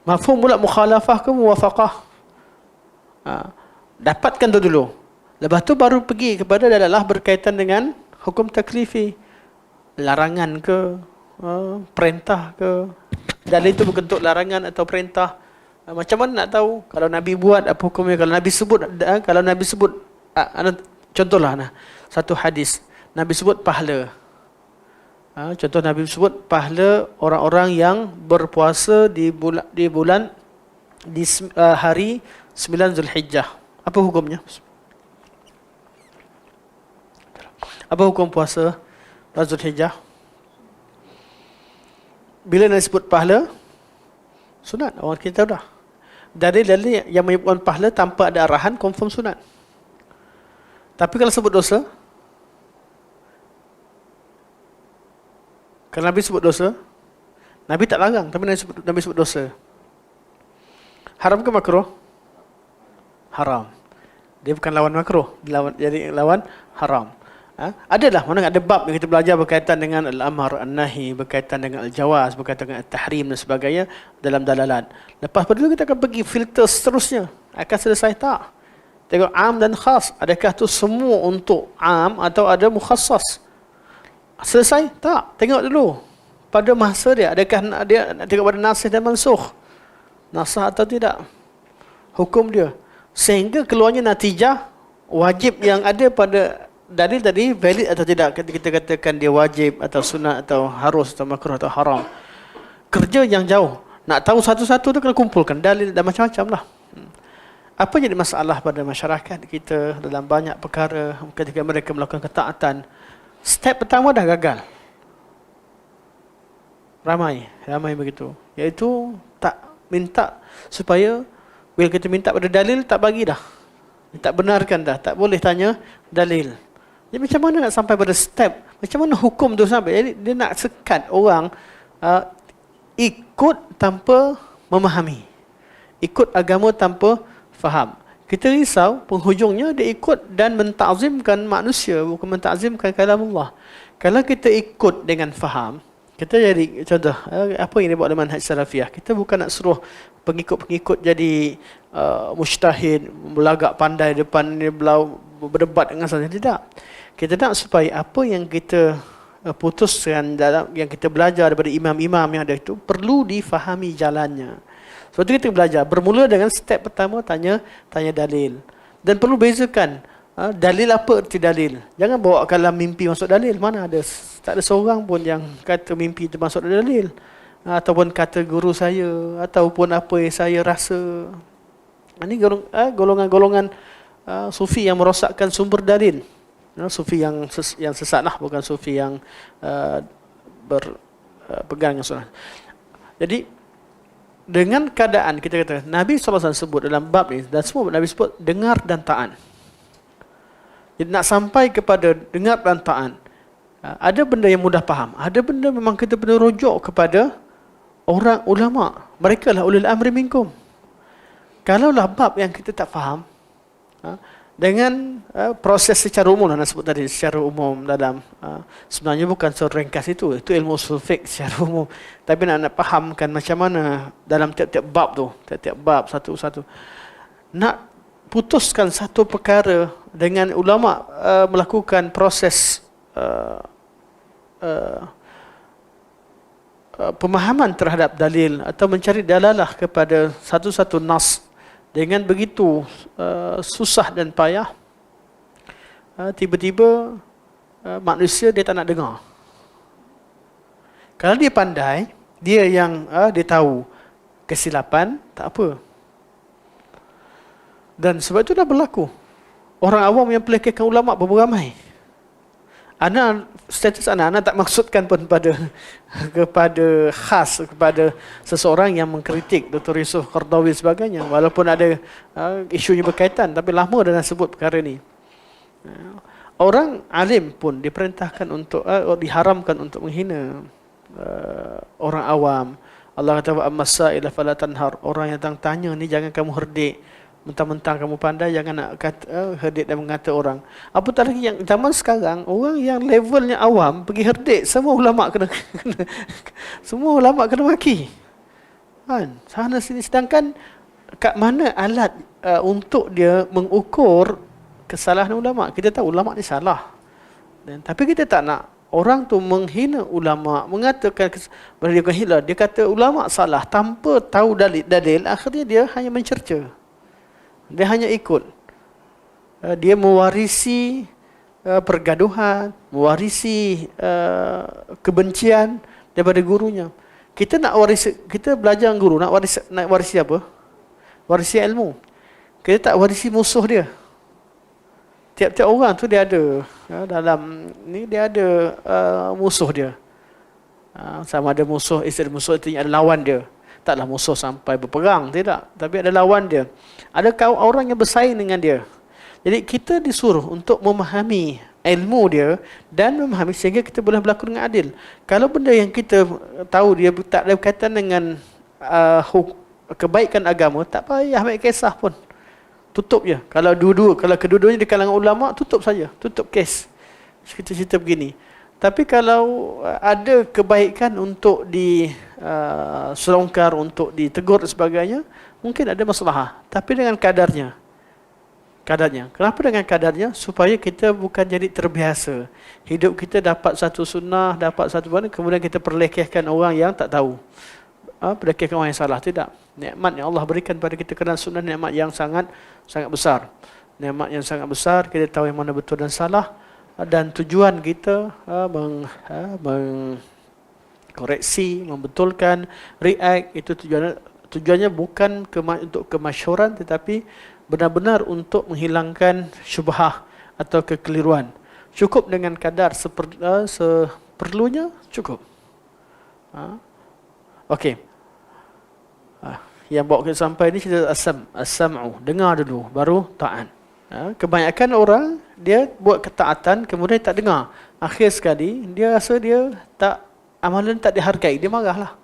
Mafhum pula mukhalafah ke muwafaqah. Dapatkan tu dulu. Lepas tu baru pergi kepada dalalah berkaitan dengan hukum taklifi. Larangan ke, perintah ke. Dalil itu berbentuk larangan atau perintah. Macam mana nak tahu kalau Nabi buat apa hukumnya? Kalau Nabi sebut contohlah satu hadis, Nabi sebut pahala. Contoh Nabi sebut pahala orang-orang yang berpuasa di hari 9 Zulhijjah. Apa hukumnya? Apa hukum puasa Zulhijjah? Bila Nabi sebut pahala, sunat. Orang kita tahu dah. Dalil yang menyebutkan pahala tanpa ada arahan, confirm sunat. Tapi kalau sebut dosa, kalau Nabi sebut dosa, Nabi tak larang, tapi Nabi sebut dosa. Haram ke makruh? Haram. Dia bukan lawan makruh, jadi lawan haram. Adalah mana ada bab yang kita belajar berkaitan dengan al-amr, an-nahi, berkaitan dengan al-jawaz, berkaitan dengan al-tahrim dan sebagainya dalam dalalan. Lepas pada itu kita akan pergi filter seterusnya. Akan selesai tak? Tengok am dan khas. Adakah tu semua untuk am atau ada mukhassas? Selesai? Tak. Tengok dulu. Pada masa dia, adakah dia tengok pada nasih dan mansukh? Nasah atau tidak? Hukum dia. Sehingga keluarnya natijah wajib yang ada pada dalil tadi valid atau tidak. Kita katakan dia wajib atau sunat atau harus atau makruh atau haram. Kerja yang jauh. Nak tahu satu-satu tu kena kumpulkan dalil dan macam-macam lah. Apa jadi masalah pada masyarakat kita dalam banyak perkara ketika mereka melakukan ketaatan? Step pertama dah gagal. Ramai begitu. Iaitu tak minta supaya bila kita minta pada dalil, tak bagi dah. Tak benarkan dah. Tak boleh tanya dalil. Jadi macam mana nak sampai pada step? Macam mana hukum tu sampai? Jadi dia nak sekat orang ikut tanpa memahami. Ikut agama tanpa faham. Kita risau penghujungnya dia ikut dan mentakzimkan manusia, bukan mentakzimkan kalamullah. Kalau kita ikut dengan faham, kita jadi contoh apa yang dibuat oleh manhaj salafiyah. Kita bukan nak suruh pengikut-pengikut jadi mujtahid, belagak pandai depan dia berdebat dengan sahaja. Tidak. Kita nak supaya apa yang kita putuskan dalam yang kita belajar daripada imam-imam yang ada itu perlu difahami jalannya. Sebab itu kita belajar. Bermula dengan step pertama tanya dalil. Dan perlu bezakan dalil apa erti dalil. Jangan bawa kalam mimpi masuk dalil. Mana ada? Tak ada seorang pun yang kata mimpi itu masuk dalil. Ataupun kata guru saya. Ataupun apa yang saya rasa. Ini golongan-golongan sufi yang merosakkan sumber dalil. Sufi yang sesat lah. Bukan sufi yang berpegang dengan sunnah. Jadi dengan keadaan kita kata Nabi SAW sebut dalam bab ni dan semua Nabi sebut dengar dan taat. Jadi nak sampai kepada dengar dan taat, ada benda yang mudah faham, ada benda memang kita perlu rujuk kepada orang ulama. Mereka lah ulil amri minkum. Kalaulah bab yang kita tak faham, dengan proses secara umum nak sebut tadi, secara umum dalam sebenarnya bukan seringkas itu ilmu usul fiqh secara umum, tapi nak fahamkan macam mana dalam tiap-tiap bab tu, tiap-tiap bab satu-satu nak putuskan satu perkara dengan ulama melakukan proses pemahaman terhadap dalil atau mencari dalalah kepada satu-satu nas. Dengan begitu susah dan payah, tiba-tiba manusia dia tak nak dengar. Kalau dia pandai, dia yang dia tahu kesilapan, tak apa. Dan sebab itu dah berlaku. Orang awam yang pelekehkan ulama' berapa ramai. Status anak tak maksudkan pun kepada khas kepada seseorang yang mengkritik Dr. Yusuf Qardawi sebagainya, walaupun ada isunya berkaitan, tapi lama dah sebut perkara ni. Orang alim pun diperintahkan untuk diharamkan untuk menghina orang awam. Allah kata wa ammas-sa'ila fala tanhar. Orang yang tanya ni jangan kamu herdik. Mentang-mentang kamu pandai, jangan nak herdik dan mengata orang. Apatah lagi yang zaman sekarang, orang yang levelnya awam pergi herdik, semua ulama kena semua ulama kena maki. Kan? Sana sini. Sedangkan kat mana alat untuk dia mengukur kesalahan ulama? Kita tahu ulama ni salah. Tapi kita tak nak orang tu menghina ulama, mengatakan dia kata ulama salah tanpa tahu dalil, akhirnya dia hanya mencerca. Dia hanya ikut. Dia mewarisi pergaduhan, mewarisi kebencian daripada gurunya. Kita nak warisi, kita belajar guru, nak warisi apa? Warisi ilmu. Kita tak warisi musuh dia. Tiap-tiap orang tu dia ada dalam ni dia ada musuh dia. Sama ada musuh, istilah musuh itu ada lawan dia. Taklah musuh sampai berperang, tidak. Tapi ada lawan dia. Ada orang yang bersaing dengan dia. Jadi kita disuruh untuk memahami ilmu dia dan memahami sehingga kita boleh berlaku dengan adil. Kalau benda yang kita tahu dia tak ada berkaitan dengan kebaikan agama, tak payah ambil kisah pun. Tutup je. Kalau kedua-duanya di kalangan ulama, tutup saja. Tutup kes. Kita cerita begini. Tapi kalau ada kebaikan untuk diselongkar, untuk ditegur dan sebagainya, mungkin ada masalah. Tapi dengan kadarnya. Kenapa dengan kadarnya? Supaya kita bukan jadi terbiasa. Hidup kita dapat satu sunnah, dapat satu benda, kemudian kita perlekehkan orang yang tak tahu. Perlekehkan orang yang salah. Tidak. Nikmat yang Allah berikan pada kita kerana sunnah, nikmat yang sangat besar. Nikmat yang sangat besar, kita tahu yang mana betul dan salah. Dan tujuan kita mengkoreksi, membetulkan, react, itu tujuannya bukan untuk kemasyhuran, tetapi benar-benar untuk menghilangkan syubhah atau kekeliruan. Cukup dengan kadar seperlunya, cukup. Okey. Yang bawa kita sampai ni cerita as-sam'u, dengar dulu baru taat. Kebanyakan orang dia buat ketaatan kemudian tak dengar. Akhir sekali dia rasa dia tak, amalan tak dihargai, dia marahlah.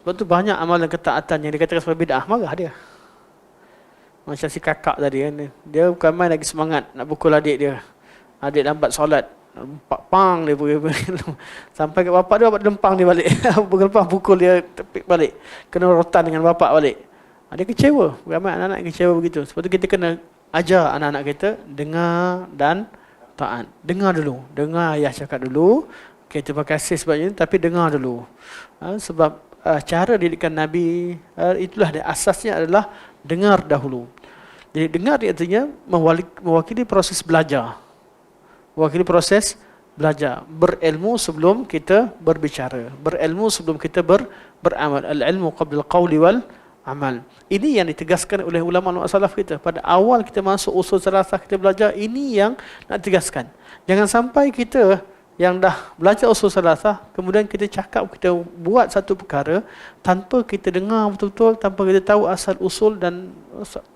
Sebab tu banyak amalan ketaatan yang dikatakan sebagai bid'ah, marah dia. Macam si kakak tadi kan, dia bukan main lagi semangat nak pukul adik dia. Adik lambat solat, pang dia sampai ke bapak dia, bapak lempang dia balik. Lempang pukul dia, tepik balik, kena rotan dengan bapak balik. Dia kecewa. Ramai anak-anak kecewa begitu. Sebab tu kita kena ajar anak-anak kita dengar dan taat. Dengar dulu, dengar ayah cakap dulu. Okay, terima kasih sebabnya, tapi dengar dulu. Sebab cara didikan Nabi itulah dia, asasnya adalah dengar dahulu. Jadi dengar dia artinya mewakili proses belajar. Mewakili proses belajar. Berilmu sebelum kita berbicara. Berilmu sebelum kita beramal. Al-ilmu qabla al-qawli wal amal. Ini yang ditegaskan oleh ulama salaf kita. Pada awal kita masuk usul salasah, kita belajar, ini yang nak tegaskan. Jangan sampai kita yang dah belajar usul salasah, kemudian kita cakap, kita buat satu perkara tanpa kita dengar betul-betul, tanpa kita tahu asal usul dan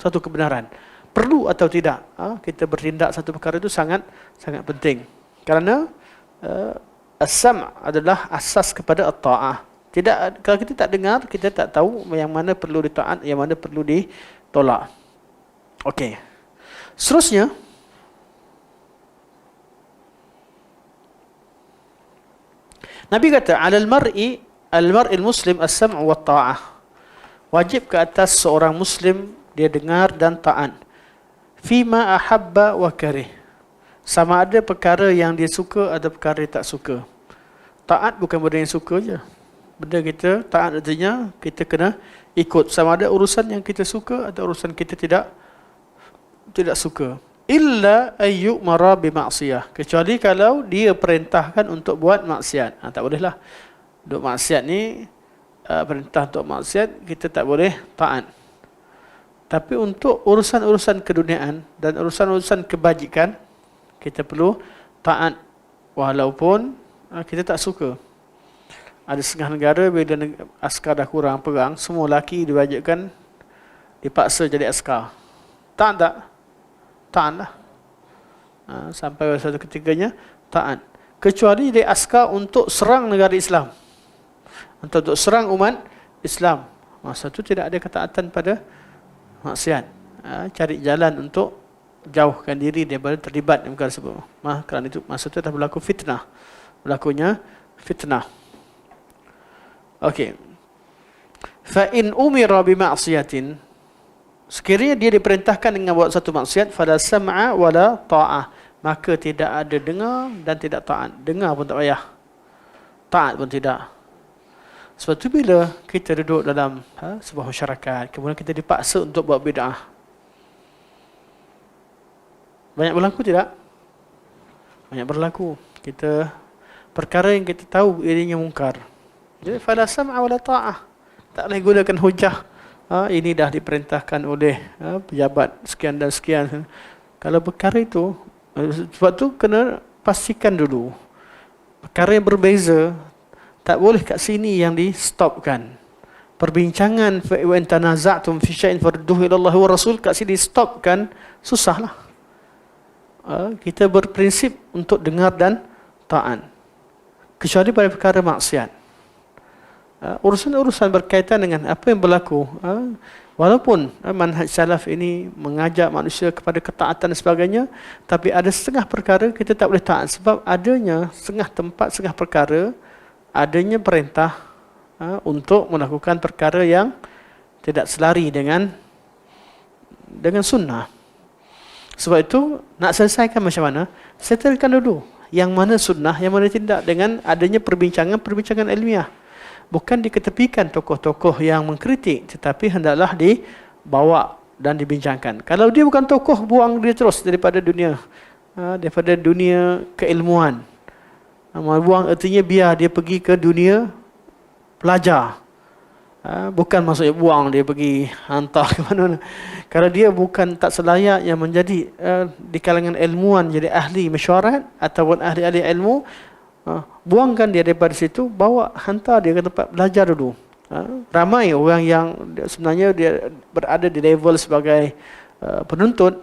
satu kebenaran. Perlu atau tidak kita bertindak satu perkara itu sangat sangat penting. Kerana as-sam' adalah asas kepada at-ta'ah. Tidak, kalau kita tak dengar, kita tak tahu yang mana perlu ditaat, yang mana perlu ditolak. Okey. Seterusnya, Nabi kata, "Alal mar'i al-mar'il muslim as-sam'u wa ta'ah." Wajib ke atas seorang muslim dia dengar dan taat. Fima ahabba wa karih. Sama ada perkara yang dia suka atau perkara yang tak suka. Taat bukan benda yang suka je. Benda kita taat artinya kita kena ikut, sama ada urusan yang kita suka atau urusan kita tidak suka. Illa ayyumara bima'siyah, kecuali kalau dia perintahkan untuk buat maksiat. Tak bolehlah. Untuk maksiat ni perintah untuk maksiat kita tak boleh taat. Tapi untuk urusan-urusan keduniaan dan urusan-urusan kebajikan kita perlu taat walaupun kita tak suka. Ada setengah negara bila askar dah kurang perang, semua lelaki diwajibkan dipaksa jadi askar. Taat tak? Taat lah. Sampai satu ketiganya taat. Kecuali dia askar untuk serang negara Islam, untuk serang umat Islam, masa tu tidak ada ketaatan pada maksiat. Cari jalan untuk jauhkan diri daripada terlibat dalam perkara tersebut. Kerana itu masa tu dah berlaku fitnah. Berlakunya fitnah. Okey. Fa in umira bi ma'siyatin, sekiranya dia diperintahkan dengan buat satu maksiat, fala sam'a wala ta'ah, maka tidak ada dengar dan tidak taat. Dengar pun tak payah, taat pun tidak. Sebab tu bila kita duduk dalam sebuah masyarakat, kemudian kita dipaksa untuk buat bid'ah, banyak berlaku tidak? Banyak berlaku. Kita perkara yang kita tahu ianya mungkar. Jadi fala sam'a wala ta'ah, tak boleh gunakan hujah. Ini dah diperintahkan oleh pejabat sekian dan sekian. Kalau perkara itu, sebab tu kena pastikan dulu. Perkara yang berbeza, tak boleh kat sini yang di-stopkan. Perbincangan wa in tanaza'tum fi syai'in farudduhu ila Allah wa Rasul, kat sini stopkan, susahlah. Kita berprinsip untuk dengar dan taat. Kecuali pada perkara maksiat. Urusan-urusan berkaitan dengan apa yang berlaku, walaupun manhaj salaf ini mengajak manusia kepada ketaatan dan sebagainya, tapi ada setengah perkara kita tak boleh taat sebab adanya setengah tempat, setengah perkara adanya perintah untuk melakukan perkara yang tidak selari dengan sunnah. Sebab itu nak selesaikan macam mana? Setelkan dulu yang mana sunnah, yang mana tidak, dengan adanya perbincangan ilmiah. Bukan diketepikan tokoh-tokoh yang mengkritik, tetapi hendaklah dibawa dan dibincangkan. Kalau dia bukan tokoh, buang dia terus daripada dunia keilmuan. Buang artinya biar dia pergi ke dunia pelajar. Bukan maksudnya buang dia pergi hantar ke mana-mana. Kalau dia bukan tak selayak yang menjadi di kalangan ilmuwan, jadi ahli mesyuarat ataupun ahli-ahli ilmu, buangkan dia daripada situ, bawa hantar dia ke tempat belajar dulu. Ramai orang yang sebenarnya dia berada di level sebagai penuntut,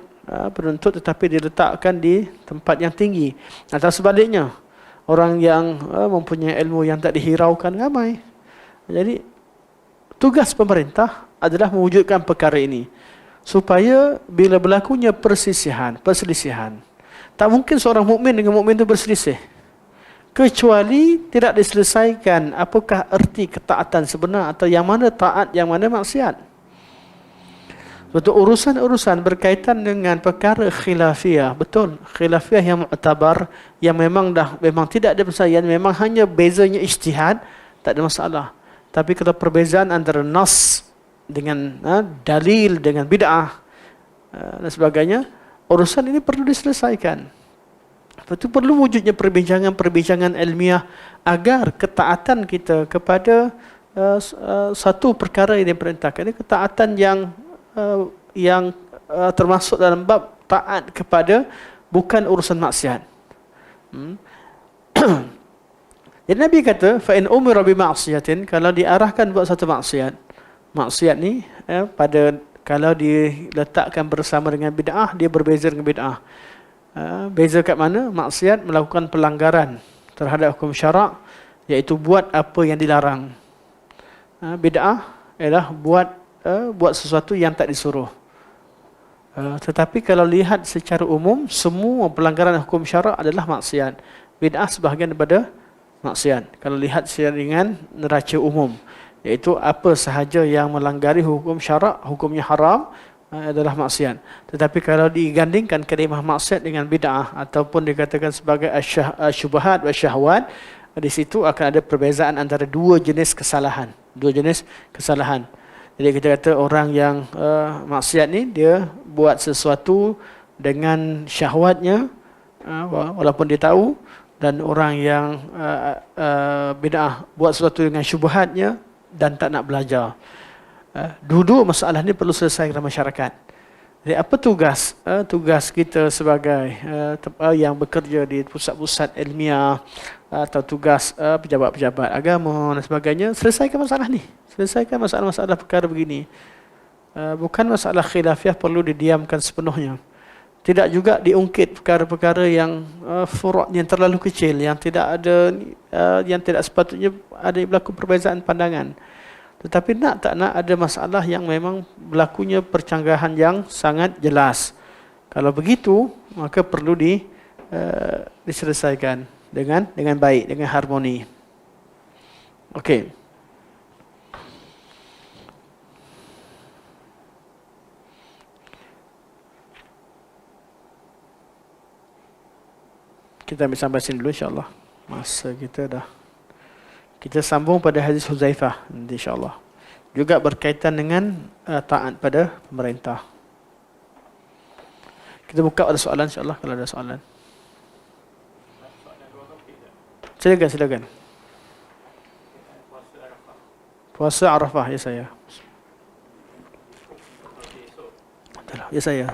tetapi diletakkan di tempat yang tinggi. Atau sebaliknya, orang yang mempunyai ilmu yang tak dihiraukan ramai. Jadi tugas pemerintah adalah mewujudkan perkara ini supaya bila berlakunya perselisihan, tak mungkin seorang mukmin dengan mukmin itu berselisih kecuali tidak diselesaikan apakah erti ketaatan sebenar atau yang mana taat, yang mana maksiat. Betul, urusan-urusan berkaitan dengan perkara khilafiyah, betul, khilafiyah yang mu'tabar, yang memang tidak ada perselisihan, memang hanya bezanya ijtihad, tak ada masalah. Tapi kalau perbezaan antara nas dengan dalil dengan bid'ah dan sebagainya, urusan ini perlu diselesaikan. Itu perlu wujudnya perbincangan ilmiah agar ketaatan kita kepada satu perkara yang diperintahkan, ini ketaatan yang termasuk dalam bab taat kepada bukan urusan maksiat. Jadi Nabi kata, fa in umira bi ma'siyatin, kalau diarahkan buat satu maksiat ni kalau diletakkan bersama dengan bid'ah, dia berbeza dengan bid'ah. Beza kat mana? Maksiat melakukan pelanggaran terhadap hukum syarak, iaitu buat apa yang dilarang. Bid'ah ialah buat sesuatu yang tak disuruh. Tetapi kalau lihat secara umum, semua pelanggaran hukum syarak adalah maksiat. Bid'ah sebahagian daripada maksiat. Kalau lihat secara dengan neraca umum, iaitu apa sahaja yang melanggar hukum syarak, hukumnya haram, adalah maksiat. Tetapi kalau digandingkan kalimah maksiat dengan bid'ah ataupun dikatakan sebagai syubhat wa syahwat, di situ akan ada perbezaan antara dua jenis kesalahan. Jadi kita kata orang yang maksiat ni, dia buat sesuatu dengan syahwatnya walaupun dia tahu, dan orang yang bid'ah buat sesuatu dengan syubhatnya dan tak nak belajar. Dua-dua masalah ni perlu selesai dalam masyarakat. Jadi apa tugas kita sebagai yang bekerja di pusat-pusat ilmiah atau tugas pejabat-pejabat agama dan sebagainya, selesaikan masalah ni. Selesaikan masalah-masalah perkara begini. Bukan masalah khilafiyah perlu didiamkan sepenuhnya. Tidak juga diungkit perkara-perkara yang furu' yang terlalu kecil, yang tidak sepatutnya ada berlaku perbezaan pandangan. Tetapi tak nak ada masalah yang memang berlakunya percanggahan yang sangat jelas. Kalau begitu, maka perlu diselesaikan dengan baik, dengan harmoni. Okey. Kita ambil sampai sini dulu insya-Allah. Masa kita dah. Kita sambung pada hadis Huzaifah insya-Allah. Juga berkaitan dengan taat pada pemerintah. Kita buka ada soalan insya-Allah kalau ada soalan. Silakan. Puasa Arafah ya saya. Ya saya.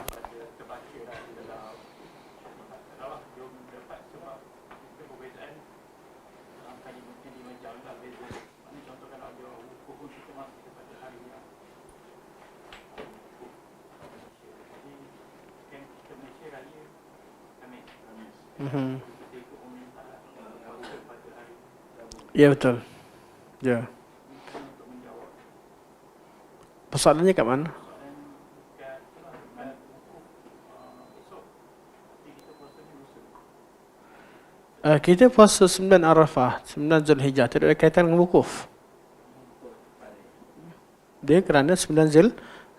Ya betul. Ya. Persoalannya kat mana? Kita puasa 9 Arafah, 9 Zulhijjah, tidak ada kaitan dengan wukuf. Dia kerana 9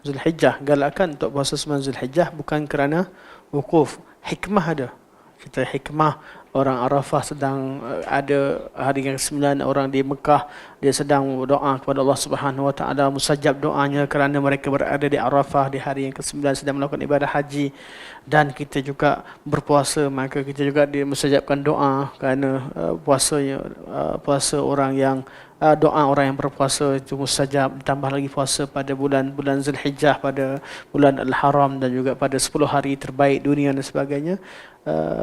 Zulhijjah, galakan untuk puasa 9 Zulhijjah bukan kerana wukuf. Hikmah ada. Kita hikmah orang Arafah sedang ada hari yang ke-9, orang di Mekah dia sedang berdoa kepada Allah Subhanahu Wa Taala, mustajab doanya kerana mereka berada di Arafah di hari yang ke-9 sedang melakukan ibadah haji, dan kita juga berpuasa, maka kita juga dimustajabkan doa kerana puasa orang yang doa orang yang berpuasa itu mustajab, ditambah lagi puasa pada bulan Zulhijjah, pada bulan Al-Haram, dan juga pada 10 hari terbaik dunia dan sebagainya,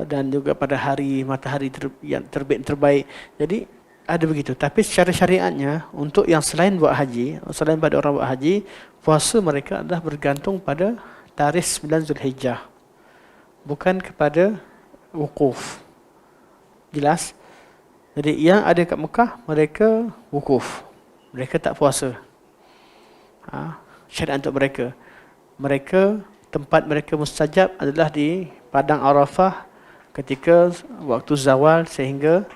dan juga pada hari matahari yang terbit terbaik. Jadi ada begitu. Tapi secara syariatnya, untuk yang selain buat haji, selain pada orang buat haji, puasa mereka adalah bergantung pada tarikh 9 Zulhijjah. Bukan kepada wukuf. Jelas? Jadi yang ada kat Mekah, mereka wukuf. Mereka tak puasa. Syariat untuk mereka. Mereka, tempat mereka mustajab adalah di Padang Arafah ketika waktu zawal sehingga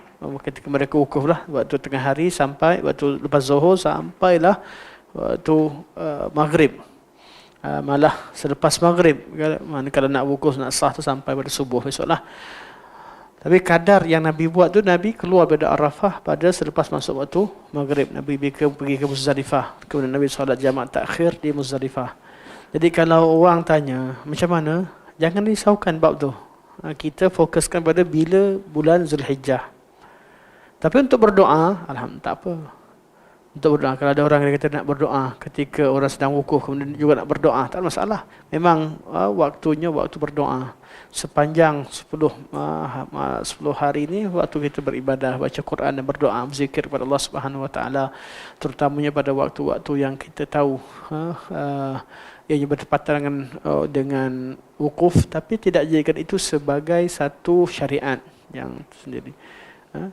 ketika mereka wukuf lah, waktu tengah hari sampai waktu lepas zuhur sampailah waktu maghrib. Malah selepas maghrib, kalau nak wukuf nak sah tu sampai pada subuh besok lah. Tapi kadar yang Nabi buat tu, Nabi keluar pada Arafah pada selepas masuk waktu maghrib. Nabi pergi ke Muzdalifah. Kemudian Nabi solat jamak takhir di Muzdalifah. Jadi kalau orang tanya macam mana, jangan risaukan bab tu. Kita fokuskan pada bila bulan Zulhijjah. Tapi untuk berdoa, alhamdulillah tak apa. Untuk berdoa, kalau ada orang yang kata nak berdoa ketika orang sedang wukuf, kemudian juga nak berdoa, tak ada masalah. Memang waktunya waktu berdoa. Sepanjang 10 hari ini, waktu kita beribadah, baca Quran dan berdoa, berzikir kepada Allah Subhanahu Wa Taala, terutamanya pada waktu-waktu yang kita tahu yang bertepatan dengan wukuf, tapi tidak jadikan itu sebagai satu syariat yang sendiri.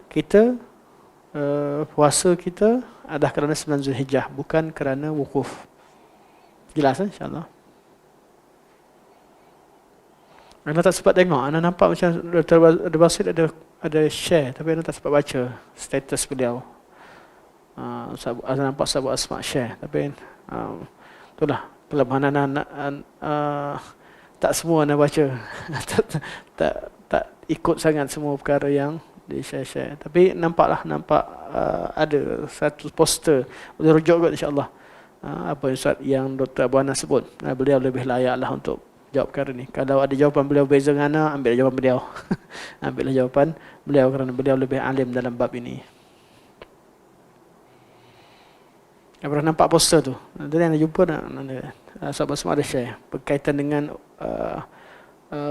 Kita puasa kita adalah kerana 9 Zulhijjah, bukan kerana wukuf. Jelas insya-Allah. Anda tak sempat tengok, anda nampak macam Dr. Basit ada share, tapi anda tak sempat baca status beliau. Anda nampak sahabat Asma share, tapi itulah kelemahan anda, tak semua anda baca. tak ikut sangat semua perkara yang di share. Tapi nampak ada satu poster, boleh rujuk kot insya-Allah. Apa yang Dr. Abu Anas sebut. Beliau lebih layaklah untuk jawab perkara ni. Kalau ada jawapan beliau beza dengan ana, ambil jawapan beliau. Ambillah jawapan beliau kerana beliau lebih alim dalam bab ini. Pernah nampak poster tu? Tadi anda jumpa tak? Sahabat semua ada share berkaitan dengan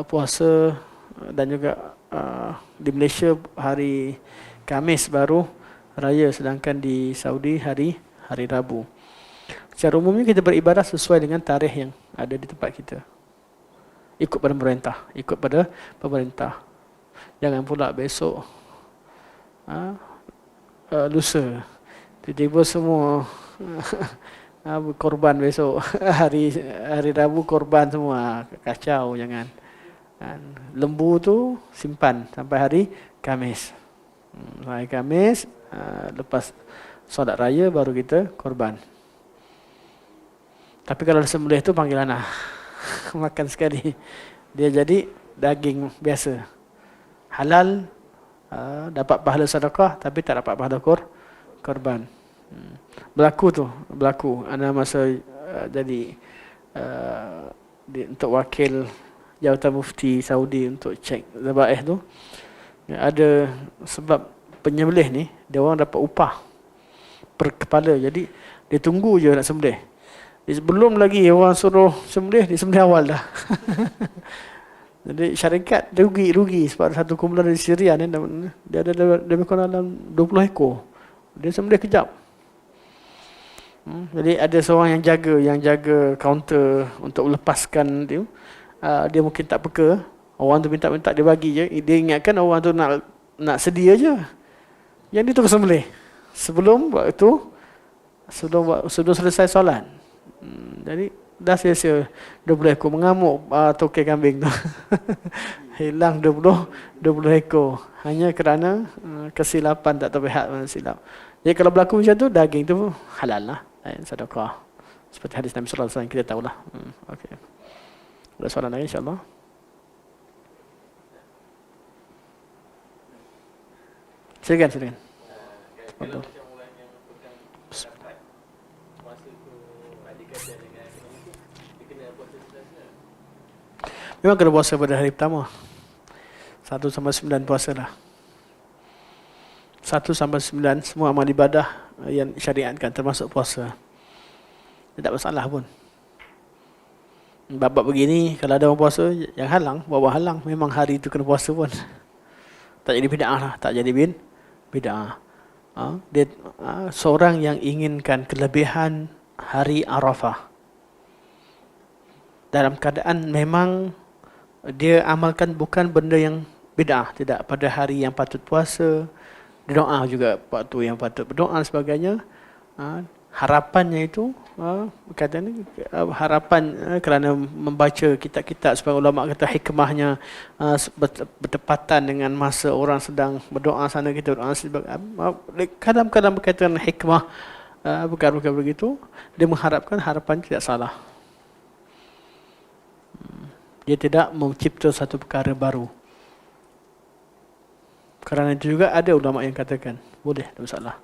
puasa dan juga di Malaysia hari Khamis baru raya, sedangkan di Saudi hari Rabu. Secara umumnya kita beribadah sesuai dengan tarikh yang ada di tempat kita. Ikut pada pemerintah. Jangan pula besok lusa tiba-tiba semua korban besok. hari Rabu korban semua, kacau. Jangan. Lembu tu simpan sampai hari Khamis. Hari Khamis lepas solat raya baru kita korban. Tapi kalau sembelih tu panggil anak makan sekali, dia jadi daging biasa. Halal, dapat pahala sedekah tapi tak dapat pahala korban. Berlaku ana masa jadi untuk wakil jawatan mufti Saudi untuk cek zabaih tu, ada sebab penyembelih ni dia orang dapat upah per kepala, jadi dia tunggu je nak sembelih. Sebelum lagi orang suruh sembelih, dia sembelih awal dah. Jadi syarikat rugi sebab satu kumpulan dari Syria ni dia ada lebih kurang dalam 20 ekor. Dia sembelih kejap. Jadi ada seorang yang jaga kaunter untuk melepaskan dia. Dia mungkin tak peka, orang tu minta dia bagi je. Dia ingatkan orang tu nak sedia je. Yang dia terus sembelih sebelum selesai solat. Jadi dah sia-sia 20 ekor, mengamuk tokek kambing tu. Hilang 20 ekor hanya kerana kesilapan, tak terlihat silap. Jadi kalau berlaku macam tu, daging tu halal lah, sedekah. Seperti hadis Nabi sallallahu alaihi wasallam kita tahulah. Okey. Ada soalan lagi insya-Allah? Silakan. Betul. Memang kena puasa pada hari pertama. 1 sampai 9 puasa lah. 1 sampai 9 semua amal ibadah yang syariatkan termasuk puasa. Tidak masalah pun. Bab-bab begini kalau ada orang puasa yang halang, bawa halang, memang hari itu kena puasa pun. Tak jadi bid'ah lah, tak jadi bid'ah. Dia seorang yang inginkan kelebihan hari Arafah. Dalam keadaan memang dia amalkan bukan benda yang bid'ah, tidak. Pada hari yang patut puasa, dia doa juga waktu yang patut berdoa dan sebagainya. Harapannya itu kata ni harapan kerana membaca kitab-kitab sebab ulama kata hikmahnya bertepatan dengan masa orang sedang berdoa sana kita berdoa kadang-kadang berkaitan hikmah bukan begitu. Dia mengharapkan harapan tidak salah. Dia tidak mencipta satu perkara baru. Kerana itu juga ada ulama yang katakan boleh, tak masalah.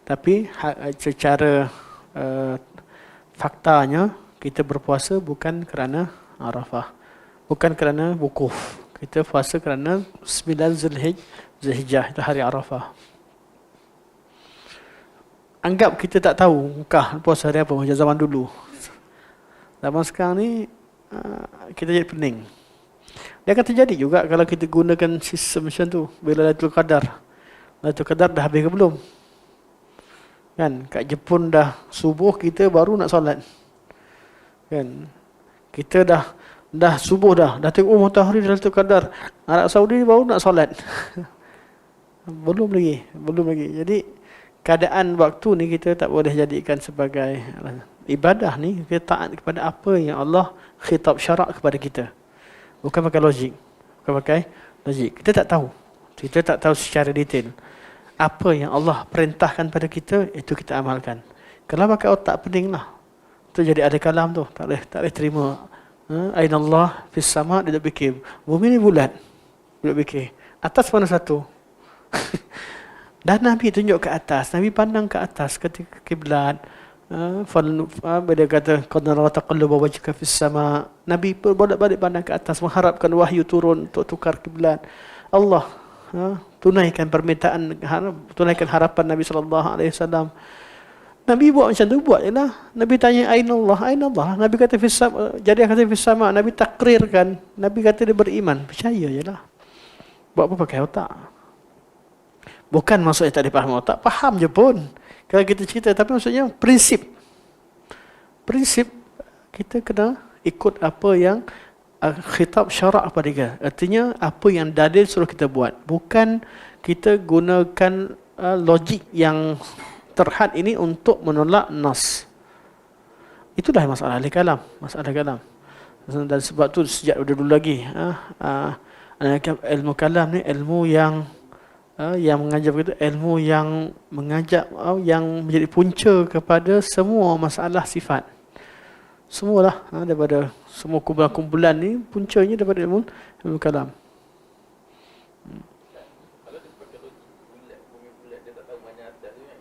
Tapi secara faktanya kita berpuasa bukan kerana Arafah, bukan kerana wukuf. Kita puasa kerana 9 Zulhijjah, itu hari Arafah. Anggap kita tak tahu Mekah puasa hari apa macam zaman dulu. Zaman sekarang ni kita jadi pening. Dia akan terjadi juga kalau kita gunakan sistem macam tu. Bila Lailatul Qadar, Lailatul Qadar dah habis ke belum? Kan, kat Jepun dah subuh, kita baru nak solat. Kan, kita dah subuh dah tengok matahari Lailatul Qadar. Arab Saudi baru nak solat. belum lagi. Jadi keadaan waktu ni kita tak boleh jadikan sebagai ibadah ni. Kita taat kepada apa yang Allah khitab syarak kepada kita. Bukan pakai logik. Kita tak tahu. Kita tak tahu secara detail. Apa yang Allah perintahkan pada kita, itu kita amalkan. Kalau pakai otak, pening lah. Tu jadi ada kalam tu. Tak boleh terima. Aina Allah fis sama', dia tak fikir. Bumi ni bulat. Dia tak fikir. Atas mana satu? Dan Nabi tunjuk ke atas. Nabi pandang ke atas ketika kiblat. Dia kata qad nara taqalluba wajhika fis sama'. Nabi bolak-balik pandang ke atas mengharapkan wahyu turun untuk tukar kiblat. Allah tunaikan permintaan, tunaikan harapan Nabi SAW. Nabi buat macam tu, buat je lah. Nabi tanya aina Allah. Nabi kata fis sama'. Jadi kata fis sama'. Nabi takrirkan. Nabi kata dia beriman. Percaya je lah. Buat apa pakai otak? Bukan maksudnya tak dipahami otak. Faham je pun kalau kita cerita. Tapi maksudnya prinsip kita kena ikut apa yang khitab syarak pada kita. Artinya apa yang dalil suruh kita buat. Bukan kita gunakan logik yang terhad ini untuk menolak nas. Itulah masalah ahli kalam. Dan sebab tu sejak dulu lagi ilmu kalam ni ilmu yang mengajak kita, ilmu yang mengajak yang menjadi punca kepada semua masalah sifat. Semualah daripada semua kumpulan-kumpulan ni puncanya daripada ilmu kalam. Kalau dia pakai logik bulat, bumi bulat, dia tak tahu mana atas tu kan.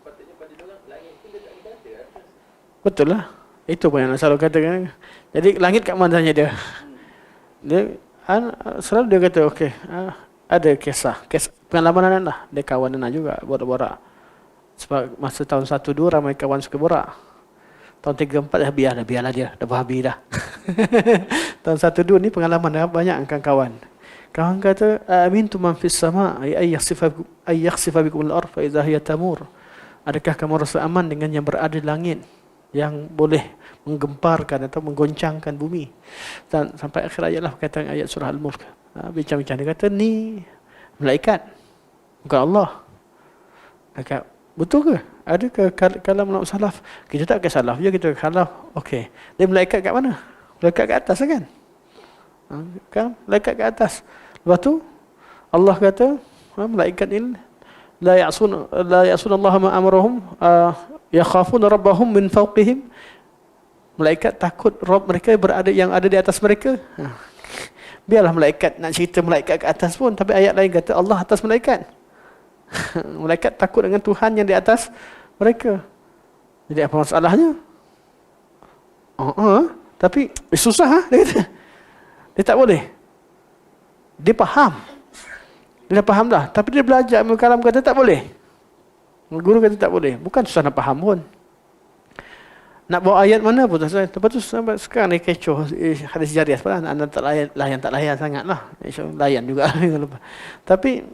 Patutnya pada dia orang langit pun dia tak ada atas. Betul lah. Itu pun yang nak selalu katakan. Jadi langit kat mana dia? Dia selalu dia kata okey, ada kisah pengalaman anak lah. Dia kawan anak juga borak-borak. Sebab masa tahun 1-2 ramai kawan suka borak. Tahun 3-4 biarlah dia dah berhabis dah. Tahun 1-2 ni pengalaman dah banyak kawan. Kawan kata amintu man fis sama' ay yakhsifa bikum al-ard fa idza hiya tamur. Adakah kamu rasa aman dengan yang berada di langit yang boleh menggemparkan atau menggoncangkan bumi? Dan sampai akhir ayat lah perkataan ayat surah Al-Mulk. Bincang-bincang dia kata ni malaikat, bukan Allah. Akak betul ke? Ada ke kalam ulama salaf? Kita tak ke salaf je, kita salaf. Okey. Dia malaikat kat mana? Malaikat kat atas kan? Kan? Malaikat kat atas. Lepas tu Allah kata, malaikat ini la ya'sun Allah ma amarahum yakhafuna rabbahum min fawqihim. Malaikat takut Rabb mereka yang ada di atas mereka. Biarlah malaikat nak cerita malaikat ke atas pun, tapi ayat lain kata Allah atas malaikat. Malaikat takut dengan Tuhan yang di atas mereka. Jadi apa masalahnya? Tapi susah dia kata. Dia tak boleh. Dia faham. Dia dah faham dah. Tapi dia belajar ilmu kalam kata tak boleh. Guru kata tak boleh. Bukan susah nak faham pun. Nak bawa ayat mana pun tak susah. Lepas tu sekarang ni kecoh hadis jariah. Anda tak layan sangat lah. Layan juga. Tapi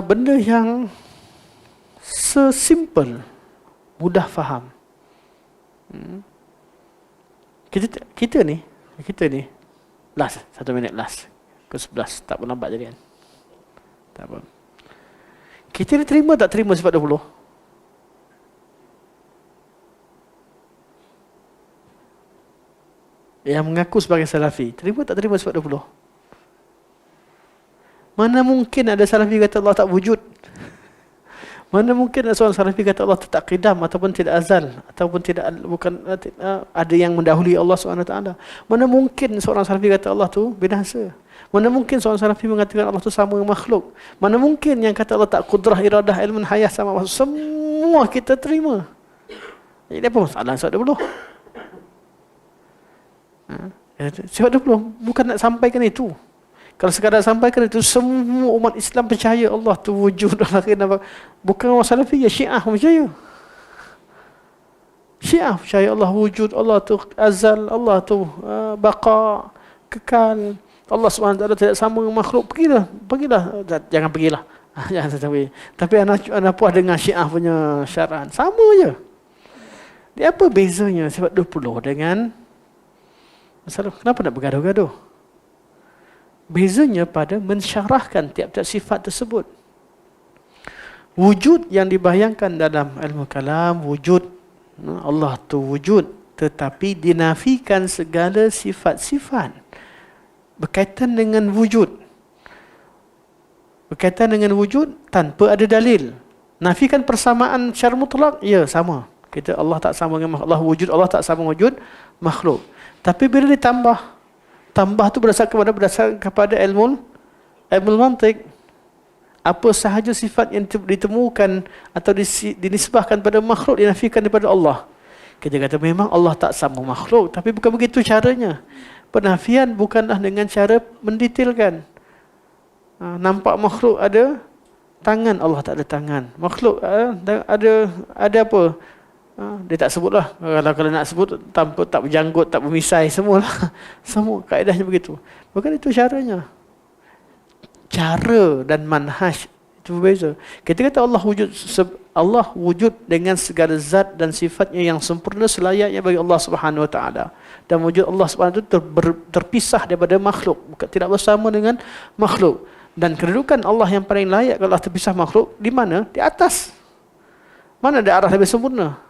benda yang sesimpel, mudah faham. Kita ni last 1 minit last ke 11 tak pun lambat jadi kan. Tak apa. Kita ni terima tak terima sifat 20? Yang mengaku sebagai salafi, terima tak terima sifat 20? Mana mungkin ada salafi kata Allah tak wujud? Mana mungkin ada seorang salafi kata Allah tak qidam ataupun tidak azal ataupun ada yang mendahului Allah SWT? Mana mungkin seorang salafi kata Allah tu binasa? Mana mungkin seorang salafi mengatakan Allah tu sama dengan makhluk? Mana mungkin yang kata Allah tak qudrah, iradah, ilmun, hayah sama makhluk? Semua kita terima. Jadi apa masalah sifat 20? Sifat 20 bukan nak sampaikan itu. Kalau sekadar sampaikan itu, semua umat Islam percaya Allah tu wujud. Bukan orang Salafi, ya Syiah percaya. Syiah percaya Allah wujud, Allah tu azal, Allah tu baqa, kekal. Allah SWT tidak sama dengan makhluk. Pergilah. Jangan pergilah. Jangan pergi. Tapi anak puas dengan Syiah punya syarahan. Sama je. Dia apa bezanya sifat 20 dengan masalah? Kenapa nak bergaduh-gaduh? Bezanya pada mensyarahkan tiap-tiap sifat tersebut. Wujud yang dibayangkan dalam ilmu kalam, wujud Allah tu wujud, tetapi dinafikan segala sifat-sifat berkaitan dengan wujud. Berkaitan dengan wujud tanpa ada dalil. Nafikan persamaan secara mutlak, ya sama. Kita Allah tak sama dengan makhluk. Allah wujud, Allah tak sama wujud makhluk. Tapi bila ditambah, tambah tu berdasarkan kepada ilmu mantik. Apa sahaja sifat yang ditemukan atau dinisbahkan pada makhluk dinafikan daripada Allah. Kita kata memang Allah tak sama makhluk, tapi bukan begitu caranya. Penafian bukanlah dengan cara mendetailkan. Nampak makhluk ada tangan, Allah tak ada tangan. Makhluk ada apa? Dia tak sebutlah. Kalau nak sebut tak berjanggut, tak bermisai, semualah. Semua kaedahnya begitu. Bukan itu caranya. Cara dan manhaj itu berbeza. Kita kata Allah wujud dengan segala zat dan sifatnya yang sempurna selayaknya bagi Allah Subhanahu Wa Taala. Dan wujud Allah Subhanahu Wa Taala terpisah daripada makhluk, tidak bersama dengan makhluk. Dan kedudukan Allah yang paling layak kalau Allah terpisah makhluk di mana? Di atas. Mana ada arah lebih sempurna?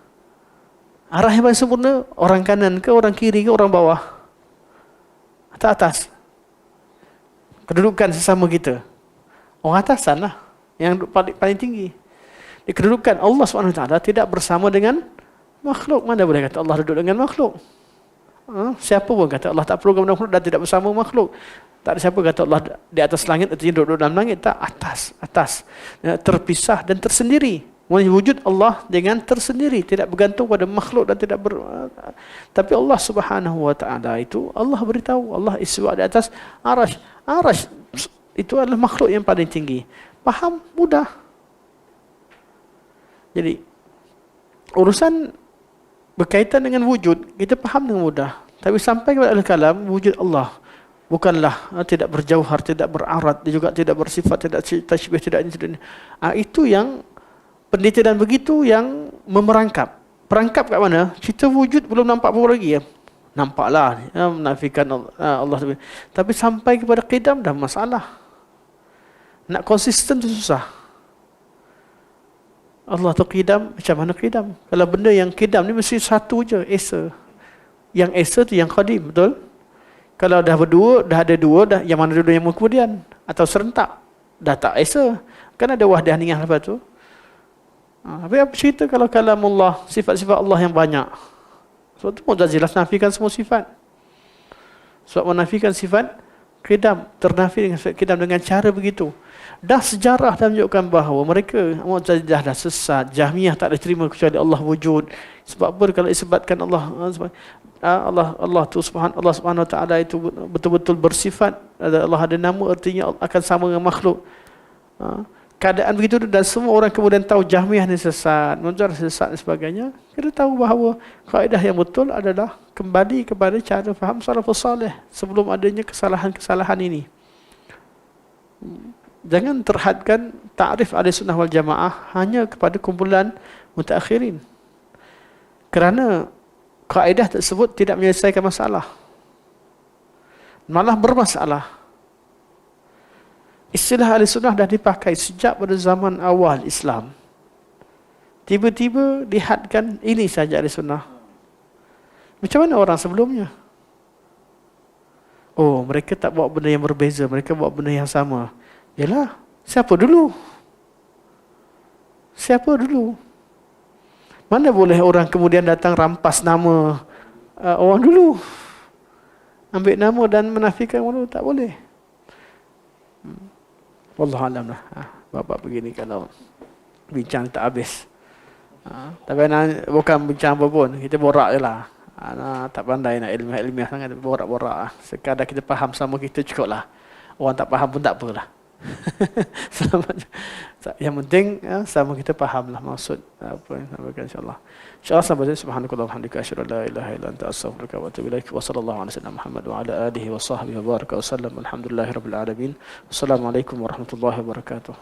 Arah yang paling sempurna, orang kanan ke, orang kiri ke, orang bawah? Atau atas? Kedudukan sesama kita. Orang atasan lah, yang paling tinggi. Di kedudukan Allah SWT tidak bersama dengan makhluk. Mana boleh kata Allah duduk dengan makhluk? Siapa pun kata Allah tak perlu dengan makhluk dan tidak bersama makhluk. Tak ada siapa kata Allah di atas langit, artinya duduk dalam langit. Tak, atas. Terpisah dan tersendiri. Wujud Allah dengan tersendiri, tidak bergantung pada makhluk dan tidak tapi Allah Subhanahu Wa Taala itu Allah beritahu, Allah istiwa di atas arasy. Arasy itu adalah makhluk yang paling tinggi. Faham mudah. Jadi urusan berkaitan dengan wujud kita faham dengan mudah. Tapi sampai kepada al-kalam, wujud Allah bukanlah tidak berjauhar, tidak berarat, dia juga tidak bersifat, tidak tasybih, tidak ini. Itu yang pendetailan begitu yang memerangkap. Perangkap kat mana? Cerita wujud belum nampak apa lagi ya. Nampaklah menafikan Allah. Tapi sampai kepada qidam dah masalah. Nak konsisten tu susah. Allah tu qidam, macam mana qidam? Kalau benda yang qidam ni mesti satu je, esa. Yang esa tu yang qadim, betul? Kalau dah berdua, dah ada dua, dah yang mana dua yang kemudian atau serentak, dah tak esa. Kan ada wahdaniyah lepas tu. Tapi apa cerita kalau kalamullah, sifat-sifat Allah yang banyak? Sebab tu Mu'tazilah nafikan semua sifat. Sebab menafikan sifat qidam, ternafi dengan sifat qidam dengan cara begitu. Dah sejarah dah menunjukkan bahawa mereka Mu'tazilah dah sesat. Jahmiyah tak ada terima kecuali Allah wujud. Sebab apa? Kalau disebutkan Allah tu Allah Subhanahu Wa Taala itu betul-betul bersifat, Allah ada nama, artinya akan sama dengan makhluk. Keadaan begitu dan semua orang kemudian tahu Jahmiyah ni sesat, Mu'tazilah sesat dan sebagainya. Kita tahu bahawa kaedah yang betul adalah kembali kepada cara faham salafus salih sebelum adanya kesalahan-kesalahan ini. Jangan terhadkan ta'rif ahli sunnah wal jamaah hanya kepada kumpulan mutaakhirin. Kerana kaedah tersebut tidak menyelesaikan masalah, malah bermasalah. Istilah ahli sunnah dah dipakai sejak pada zaman awal Islam. Tiba-tiba dihadkan ini saja ahli sunnah. Macam mana orang sebelumnya? Oh, mereka tak buat benda yang berbeza, mereka buat benda yang sama. Yalah, siapa dulu? Siapa dulu? Mana boleh orang kemudian datang rampas nama orang dulu? Ambil nama dan menafikan orang dulu, tak boleh. Wallahualam lah. Bapak begini kalau bincang tak habis. Tapi bukan bincang apa pun, kita borak je lah. Tak pandai nak ilmiah sangat, borak-borak. Sekadar kita faham sama kita cukup lah. Orang tak faham pun tak apalah. Selamat. Yang penting sama kita fahamlah maksud apa yang sampaikan insyaallah. Insyaallah sampai subhanallahi walhamdulillah asyhadu an la ilaha illa anta astaghfiruka wa atubu ilaik. Wa sallallahu ala sayyidina Muhammad wa ala alihi wa sahbihi wa baraka wa sallam. Alhamdulillahirabbil alamin. Wassalamualaikum warahmatullahi wabarakatuh.